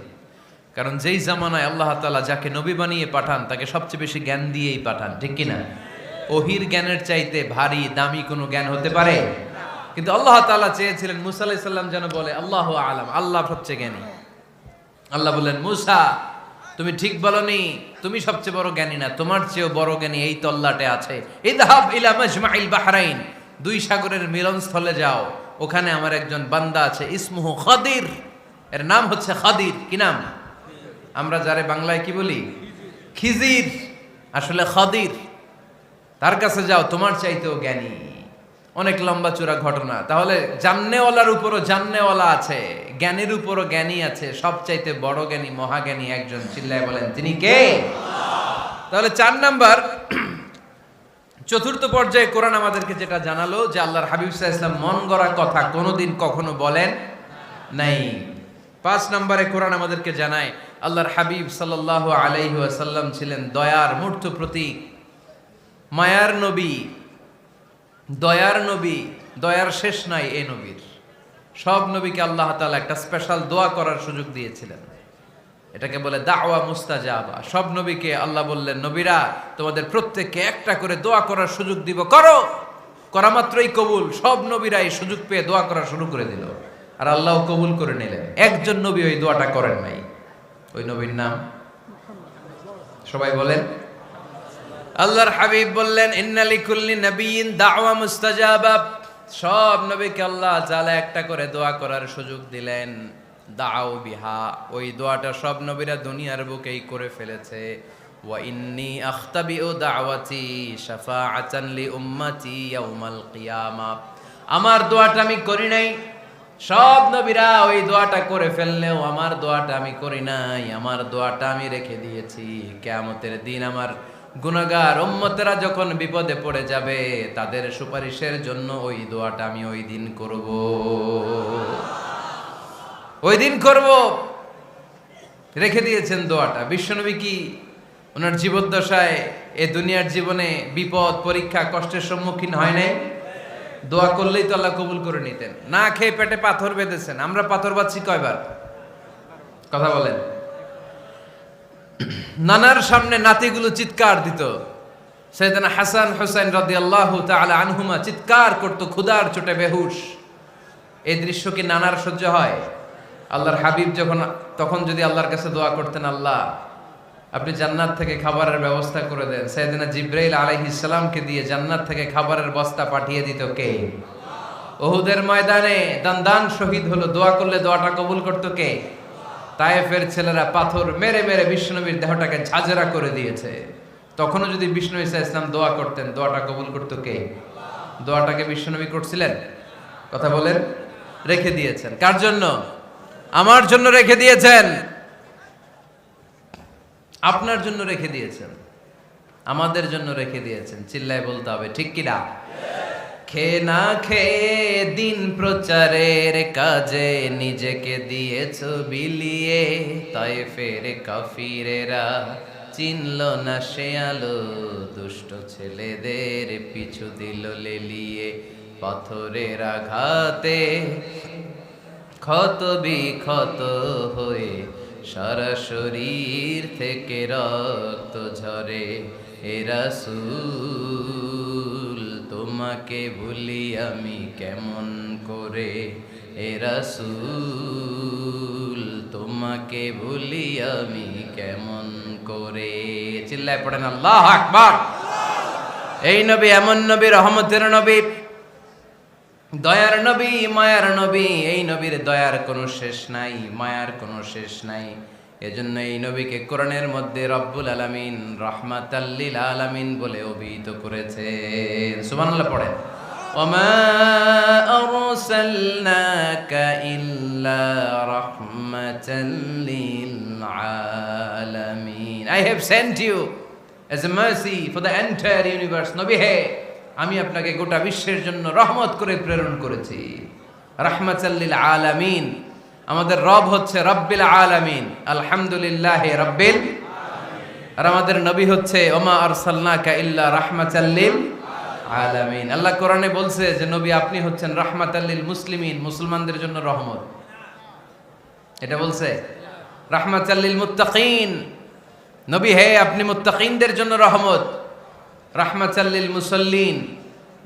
কারণ যেই জামানায় আল্লাহ তাআলা যাকে নবী বানিয়ে পাঠান, তাকে সবচেয়ে বেশি জ্ঞান দিয়েই পাঠান, ঠিক কিনা? ওহির জ্ঞানের চাইতে ভারী দামি কোনো জ্ঞান হতে পারে? কিন্তু আল্লাহ তাআলা চেয়েছিলেন মুসা আলাইহিস সালাম যেন বলে, আল্লাহু আ'লাম, আল্লাহ সবচেয়ে জ্ঞানী। আল্লাহ বললেন, মুসা তুমি ঠিক বলনি, তুমি সবচেয়ে বড় জ্ঞানী না, তোমার চেয়েও বড় জ্ঞানী এই তল্লাটে আছে। ইযহাব ইলা মাজমাইল বাহরাইন, 2 সাগরের মিলনস্থলে যাও, ওখানে আমার একজন বান্দা আছে, ইসমুহু খাদির, এর নাম হচ্ছে খাদির। কি নাম? আমরা যারে বাংলায় কি বলি? খিজির, আসলে খাদির। তার কাছে যাও, তোমার চাইতেও জ্ঞানী। অনেক লম্বা চূড়া ঘটনা। তাহলে জান্নেওয়ালার উপরও জান্নেওয়ালা আছে, জ্ঞানের উপরও জ্ঞানী আছে। সবচাইতে বড় জ্ঞানী, মহাজ্ঞানী একজন, চিল্লায় বলেন তিনি কে? তাহলে 4 নাম্বার, চতুর্থ পর্যায়ে কোরআন আমাদেরকে যেটা জানালো, যে আল্লাহর হাবিব সাল্লাল্লাহু আলাইহি ওয়াসাল্লাম মন গড়া কথা কোনোদিন কখনো বলেন নাই। 5 নম্বরে কোরআন আমাদেরকে জানায়, আল্লাহর হাবিব সাল্লাল্লাহু আলাইহি ওয়াসাল্লাম ছিলেন দয়ার মূর্ত প্রতীক, মায়ার নবী, দয়ার নবী। দয়ার শেষ নাই এই নবীর। সব নবীকে আল্লাহ তাআলা একটা স্পেশাল দোয়া করার সুযোগ দিয়েছিলেন, এটাকে বলে দাওয়া মুস্তাজাবা। সব নবীকে আল্লাহ বললেন, নবীরা তোমাদের প্রত্যেককে একটা করে দোয়া করার সুযোগ দিব, করো। করা মাত্রই কবুল। সব নবীরা এই সুযোগ পেয়ে দোয়া করা শুরু করে দিল, আর আল্লাহ কবুল করে নিলেন। একজন নবী ওই দোয়াটা করেন নাই। ওই নবীর নাম সবাই বলেন। আল্লাহর হাবিব বললেন, ইন্না লিকুল্লি নাবিয়্যিন দাওয়া মুস্তাজাবা। সব নবীকে আল্লাহ তাআলা একটা করে দোয়া করার সুযোগ দিলেন। দাও বিহা, ওই দোয়াটা সব নবীরা দুনিয়ার বুকেই করে ফেলেছে। ওয়া ইন্নী আখতাবিউ দাওয়াতি শাফাআতান লি উম্মতি ইয়াউমাল কিয়ামা। আমার দোয়াটা আমি করি নাই, সব নবীরা ওই দোয়াটা করে ফেললেও আমার দোয়াটা আমি করি নাই, আমার দোয়াটা আমি রেখে দিয়েছি। কিয়ামতের দিন আমার গুনাহগার উম্মতেরা যখন বিপদে পড়ে যাবে, তাদের সুপারিশের জন্য ওই দোয়াটা আমি ওই দিন করব, ওই দিন করব। রেখে দিয়েছেন দোয়াটা। বিশ্বনবী কি ওনার জীবদ্দশায় এ দুনিয়ার জীবনে বিপদ, পরীক্ষা, কষ্টের সম্মুখীন হয় নাই? দোয়া করলেই তো আল্লাহ কবুল করে নিতেন। না খেয়ে পেটে পাথর বেঁধেছেন। আমরা পাথর বাঁধছি কয়বার? কথা বলেন। নানার সামনে নাতিগুলো চিৎকার দিত। সাইয়েদনা হাসান হুসাইন রাদিয়াল্লাহু তাআলা আনহুমা চিৎকার করতো ক্ষুধার চোটে বেহুশ। এই দৃশ্য কি নানার সহ্য হয়? আল্লাহর হাবিব তখন যদি আল্লাহর কাছে দোয়া করতেন, আল্লাহ আপনি জান্নাত থেকে খাবারের ব্যবস্থা করে দেন, সাইয়েদনা জিবরাইল আলাইহিস সালামকে দিয়ে জান্নাত থেকে খাবারের বস্তা পাঠিয়ে দিত কে? উহুদের ময়দানে দান শহীদ হলো, দোয়া করলে দোয়াটা কবুল করতো কে? তায়েফের ছেলেরা পাথর মেরে মেরে বিষ্ণুনবীর দেহটাকে ঝাঁঝরা করে দিয়েছে। তখনও যদি বিষ্ণু ঈসা ইসলাম দোয়া করতেন, দোয়াটা কবুল করতো কে? দোয়াটাকে বিষ্ণুনবী করছিলেন? কথা বলেন। রেখে দিয়েছেন। কার জন্য? আমার জন্য রেখে দিয়েছেন, আপনার জন্য রেখে দিয়েছেন, আমাদের জন্য রেখে দিয়েছেন। চিল্লায় বলতে হবে ঠিক কিনা? খেয়ে না খেয়ে দিন প্রচারের কাজে নিজেকে দিয়েছ বিলিয়ে, তায়েফের কাফিরেরা চিনল না সে আলো, দুষ্ট ছেলেদের পিছু দিল লেলিয়ে, পাথরের আঘাতে ক্ষত বিক্ষত হয়ে সারা শরীর থেকে রক্ত ঝরে। এ রাসূল তোমাকে ভুলি আমি কেমন করে, এ রাসূল তোমাকে ভুলি আমি কেমন করে। চিল্লায় পড়েন আল্লাহু আকবার। এই নবী এমন নবী, রহমতের নবী, দয়ার নবী, মায়ার নবী। এই নবীর দয়ার কোনো শেষ নাই, মায়ার কোনো শেষ নাই। এজন্য এই নবীকে কোরআনের মধ্যে রব্বুল আলামিন রাহমাতাল লিল আলামিন বলে অভিহিত করেছেন। সুবহানাল্লাহ পড়েন। ওমা আরসালনাকা ইল্লা রাহমাতাল লিল আলামিন। I have sent you as a mercy for the entire universe. নবী হে, আমি আপনাকে গোটা বিশ্বের জন্য রহমত করে প্রেরণ করেছি। রাহমাতাল লিল আলামিন। আমাদের রব হচ্ছে রব্বিল আলামিন, আলহামদুলিল্লাহি রাব্বিল আলামিন। আর আমাদের নবী হচ্ছে ওমা আরসালনাকা ইল্লা রাহমাতাল লিল আলামিন। আল্লাহ কোরআনে বলছে যে নবী আপনি হচ্ছেন রাহমাতাল লিল মুসলিমিন, মুসলমানদের জন্য রহমত। এটা বলছে রাহমাতাল লিল মুত্তাকিন। নবী হে, আপনি মুত্তাকিনদের জন্য রহমত। রাহমাতাল লিল মুসাল্লিন।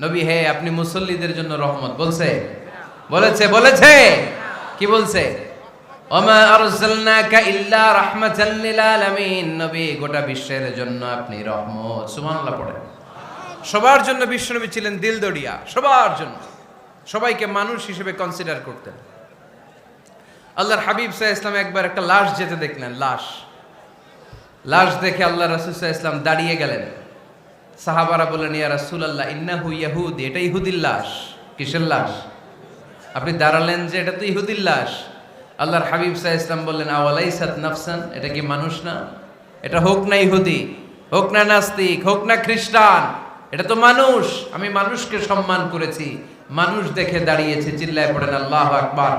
নবী হে, আপনি মুসল্লিদের জন্য রহমত। বলছে? বলেছে। কি বলছে? ওমা আরসালনাকা ইল্লা রাহমাতাল লিল আলামিন। নবী গোটা বিশ্বের জন্য আপনি রহমত। সুবহানাল্লাহ পড়েন। সবার জন্য বিশ্বনবী ছিলেন দিলদরিয়া, সবার জন্য, সবাইকে মানুষ হিসেবে কনসিডার করতেন। আল্লাহর হাবিব সাল্লাল্লাহু আলাইহি ওয়াসাল্লাম একবার একটা লাশ যেতে দেখলেন। লাশ দেখে আল্লাহ রাসূল সাল্লাল্লাহু আলাইহি ওয়াসাল্লাম দাঁড়িয়ে গেলেন। সাহাবারা বললেন, ইয়া রাসূলুল্লাহ ইন্নাহু ইয়াহুদি। এটা ইহুদির লাশ। কিসের লাশ? আপনি দাঁড়ালেন যে এটা তো ইহুদির লাশ। আল্লাহর হাবিব সাল্লাল্লাহু আলাইহি ওয়াসাল্লাম বললেন, আওয়ালাইসাত নাফসান। এটা কি মানুষ না? এটা হোক না ইহুদি, হোক না নাস্তিক, হোক না খ্রিস্টান, এটা তো মানুষ। আমি মানুষকে সম্মান করেছি, মানুষ দেখে দাঁড়িয়েছে। চিল্লায় পড়েন আল্লাহু আকবার।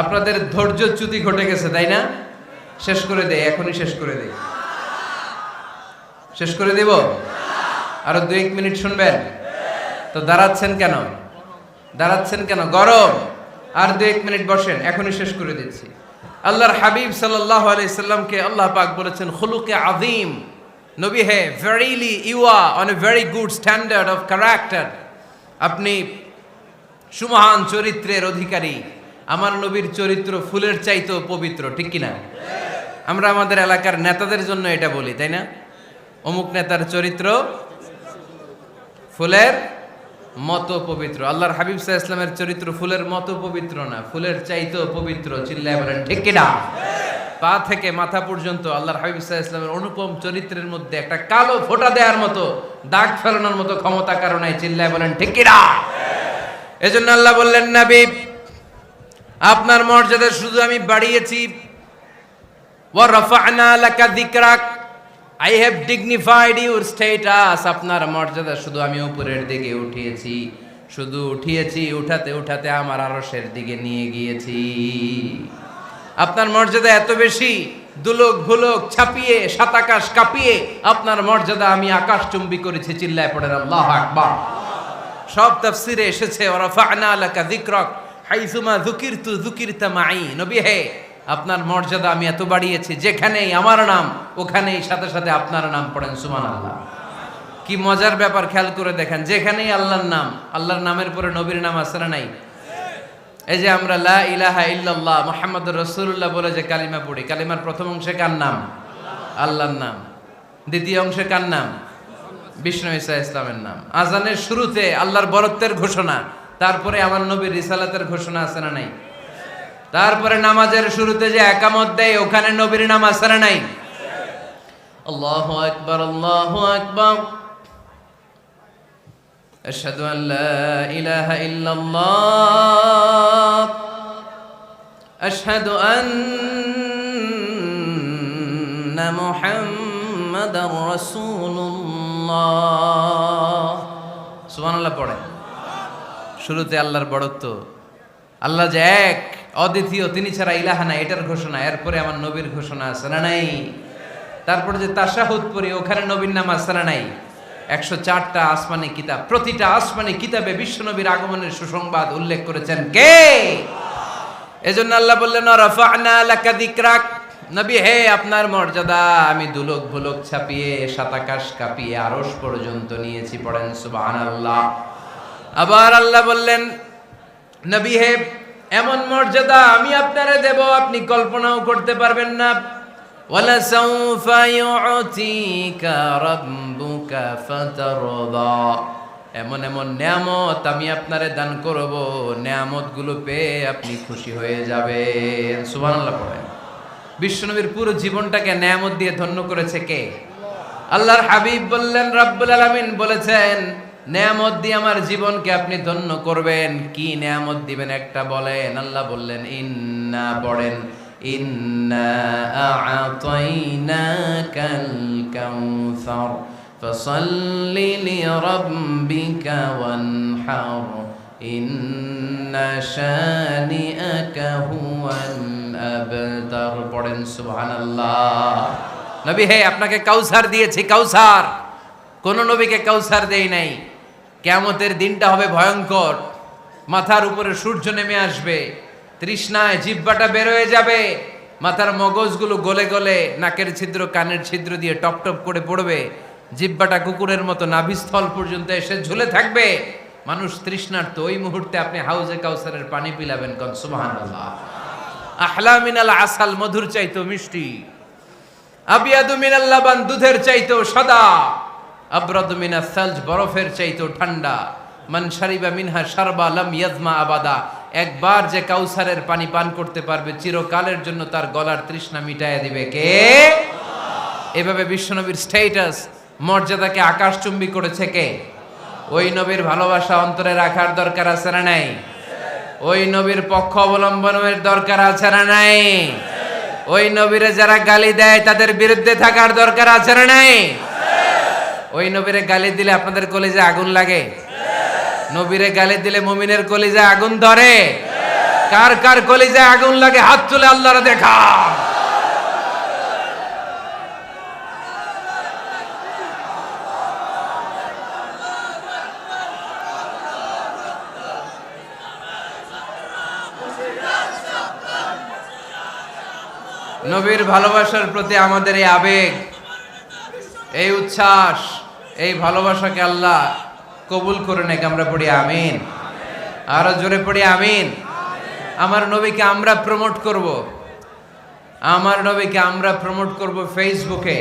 আপনাদের ধৈর্যচ্যুতি ঘটে গেছে, তাই না? শেষ করে দেই, এখনই শেষ করে দেই। শেষ করে দেব? আরো 2-1 মিনিট শুনবেন তো? দাঁড়াচ্ছেন কেন? গরম। আর 2-1 মিনিট বসেন, এখনই শেষ করে দিচ্ছি। আল্লাহর হাবিব সাল্লাল্লাহু আলাইহি সাল্লামকে আল্লাহ পাক বলেছেন খুলুকে আযীম। নবী হে, verily you are on a very good standard of character. আপনি সুমহান চরিত্রের অধিকারী। আমার নবীর চরিত্র ফুলের চাইতেও পবিত্র, ঠিক কিনা? আমরা আমাদের এলাকার নেতাদের জন্য এটা বলি, তাই না? অমুক নেতার চরিত্র ফুলের মতো পবিত্র। আল্লাহর হাবিব সাল্লাল্লাহু আলাইহি ওয়াসাল্লামের চরিত্র ফুলের মতো পবিত্র না, ফুলের চাইতেও পবিত্র। চিল্লায় বলেন ঠিক কিনা? পা থেকে মাথা পর্যন্ত আল্লাহর হাবিব সাল্লাল্লাহু আলাইহি ওয়াসাল্লামের অনুপম চরিত্রের মধ্যে একটা কালো ফোঁটা দেওয়ার মতো, দাগ ফেলানোর মতো ক্ষমতা কারো নাই। চিল্লায় বলেন ঠিক কিনা? এজন্য আল্লাহ বললেন, নবী আপনার মর্যাদা শুধু আমি বাড়িয়েছি, ওয়া রাফা'না লাকা যিকরাক, I have dignified your status, আপনার মর্যাদা শুধু আমি উপরের দিকে উঠিয়েছি, শুধু উঠিয়েছি, উঠাতে উঠাতে আমার আরশের দিকে নিয়ে গিয়েছি। আপনার মর্যাদা এত বেশি, দুলোক ভুলোক ছাপিয়ে, সাত আকাশ কাঁপিয়ে আপনার মর্যাদা আমি আকাশচুম্বী করেছি। চিল্লায় পড়েন আল্লাহু আকবার। সব তাফসিরে এসেছে ওয়া রাফা'না লাকা যিকরাক হাইসুমা যুকিরতু যুকিরতা মাই। নবী হে, আপনার মর্যাদা আমি এত বাড়িয়েছি, যেখানেই আমার নাম ওখানেই সাথে সাথে আপনার নাম। পড়েন সুবহানাল্লাহ। কি মজার ব্যাপার, খেয়াল করে দেখেন, যেখানেই আল্লাহর নাম, আল্লাহর নামের পরে নবীর নাম আছে না নাই? এই যে আমরা লা ইলাহা ইল্লাল্লাহ মুহাম্মাদুর রাসূলুল্লাহ বলে যে কালিমা পড়ি, কালিমার প্রথম অংশে কার নাম? আল্লাহর নাম। দ্বিতীয় অংশে কার নাম? বিষ্ণু ঈসা ইসলামের নাম। আজানের শুরুতে আল্লাহর বরত্বের ঘোষণা, তারপরে আমার নবীর রিসালাতের ঘোষণা আছে না নাই? তারপরে নামাজের শুরুতে যে একামত দেয়, ওখানে নবীর নাম আছে না নাই? আল্লাহু আকবার, আল্লাহু আকবার, আশহাদু আন লা ইলাহা ইল্লাল্লাহ, আশহাদু আন্না মুহাম্মাদার রাসূলুল্লাহ। সুবহানাল্লাহ পড়ে। শুরুতে আল্লাহর বড়ত্ব, আল্লাহ যে এক, অদ্বিতীয়, তিনি ছাড়া ইলাহা নাই, এটার ঘোষণা। এরপরে আমার নবীর ঘোষণা আছে না নাই? তারপরে যে তাশাহুদ পড়ি, ওখানে নবীর নাম আছে না নাই? 104টা আসমানি কিতাব, প্রতিটা আসমানি কিতাবে বিশ্ব নবীর আগমনের সুসংবাদ উল্লেখ করেছেন কে? এজন্য আল্লাহ বললেন রাফা'না লাকা যিকরাক, নবী হে, আপনার মর্যাদা আমি দুলোক ভুলোক ছাপিয়ে, সাত আকাশ কাঁপিয়ে আরশ পর্যন্ত নিয়েছি। পড়েন সুবহানাল্লাহ। আবার আল্লাহ বললেন নবী হে, এমন মর্যাদা আমি আপনারে দেব আপনি কল্পনাও করতে পারবেন না। ওয়ালা সাউফা ইউতিকা রাব্বুকা ফাতারদা, এমন এমন নিয়ামত আমি আপনারে দান করব, নিয়ামতগুলো পেয়ে আপনি খুশি হয়ে যাবেন। সুবহানাল্লাহ পড়েন। বিশ্বনবীর পুরো জীবনটাকে নিয়ামত দিয়ে ধন্য করেছে কে? আল্লাহর হাবিব বললেন, রব্বুল আলামিন বলেছেন নিয়ামত দিয়ে আমার জীবনকে আপনি ধন্য করবেন। কি নিয়ামত দিবেন একটা বলেন? আল্লাহ বললেন ইন্না, পড়েন, ইন্না আ'তাইনাকাল কাউসার ফাসাল্লি লিরাব্বিকা ওয়ানহার ইন্না শানিআকা হুয়াল আবতার। পড়েন সুবহানাল্লাহ। নবী হে, আপনাকে কাউসার দিয়েছি, কাউসার। কোন নবীকে কাউসার দেই নাই। কিয়ামতের দিনটা হবে ভয়ঙ্কর, মাথার উপরে সূর্য নেমে আসবে, তৃষ্ণায় জিহ্বাটা বের হয়ে যাবে, মাথার মগজগুলো গলে গলে নাকের ছিদ্র কানের ছিদ্র দিয়ে টপ টপ করে পড়বে, জিহ্বাটা কুকুরের মতো নাভিস্থল পর্যন্ত এসে ঝুলে থাকবে। মানুষ তৃষ্ণার্ত, ওই মুহূর্তে আপনি হাউজে কাউসারের পানি পিলাবেন। কোন সুবহানাল্লাহ। আহলা মিনাল আসাল, মধুর চাইতো মিষ্টি, আবিয়াদু মিনাল লাবান, দুধের চাইতো সাদা, আবরাদু মিনাস সালজ, বরফের চাইতো ঠান্ডা। মান শারিবা মিনহা শারবা লাম ইয়াজমা আবাদা, একবার যে কাউসারের পানি পান করতে পারবে চিরকালের জন্য তার গলার তৃষ্ণা মিটাইয়া দিবে কে? এভাবে বিশ্বনবীর স্ট্যাটাস, মর্যাদাকে আকাশচুম্বী করেছে কে? ওই নবীর ভালোবাসা অন্তরে রাখার দরকার আছে না নাই? ওই নবীর পক্ষ অবলম্বনের দরকার আছে না নাই? ওই নবীরে যারা গালি দেয় তাদের বিরুদ্ধে থাকার দরকার আছে না নাই? ওই নবীরে গালি দিলে আপনাদের কলিজায় আগুন লাগে? নবীরে গালি দিলে মুমিনের কলিজায় আগুন ধরে? কার কার কলিজায় আগুন লাগে হাত তুলে আল্লাহরে দেখা। নবীর ভালোবাসার প্রতি আমাদের এই আবেগ, এই উচ্ছ্বাস, এই ভালোবাসাকে আল্লাহ কবুল করে নেক। আমরা পড়ি আমিন। আরো জোরে পড়ি আমিন। আমার নবীকে আমরা প্রমোট করব, আমার নবীকে আমরা প্রমোট করব ফেসবুকে।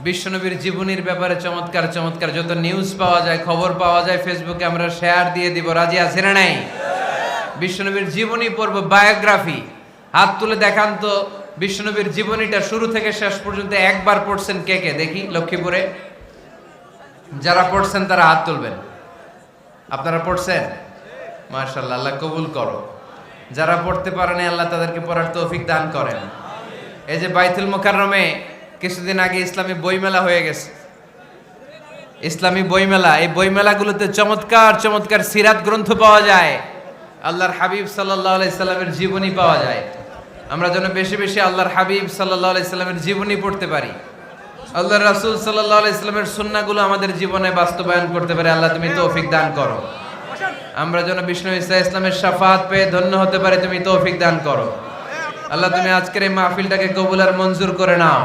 বিশ্বনবীর জীবনীর ব্যাপারে চমৎকার চমৎকার যত নিউজ পাওয়া যায়, খবর পাওয়া যায়, ফেসবুকে আমরা শেয়ার দিয়ে দিব। রাজি আছে না নাই? বিশ্বনবীর জীবনী পড়ব, বায়োগ্রাফি। হাত তুলে দেখান তো বিশ্বনবীর জীবনীটা শুরু থেকে শেষ পর্যন্ত একবার পড়ছেন কে কে? দেখি লক্ষ্মীপুরে যারা পড়ছেন তারা হাত তুলবেন। আপনারা পড়ছেন? মাশাআল্লাহ, আল্লাহ কবুল করো। যারা পড়তে পারে না আল্লাহ তাদেরকে পড়ার তৌফিক দান করেন। এই যে বাইতুল মুকাররমে কিছুদিন আগে ইসলামী বইমেলা হয়ে গেছে, ইসলামী বইমেলা। এই বইমেলাগুলোতে চমৎকার চমৎকার সিরাত গ্রন্থ পাওয়া যায়, আল্লাহর হাবিব সাল্লাল্লাহু আলাইহি সাল্লামের জীবনী পাওয়া যায়। আমরা যেন বেশি বেশি আল্লাহর হাবিব সাল্লাল্লাহু আলাইহি সাল্লামের জীবনী পড়তে পারি, আল্লাহর রাসূল সাল্লাল্লাহু আলাইহি সাল্লামের সুন্নাহগুলো আমাদের জীবনে বাস্তবায়ন করতে পারি। আল্লাহ তুমি তৌফিক দান করো। আমরা যেন বিষ্ণু ঈসা ইসলামের শাফাআত পেয়ে ধন্য হতে পারি, তুমি তৌফিক দান করো। আল্লাহ তুমি আজকের এই মাহফিলটাকে কবুল আর মঞ্জুর করে নাও।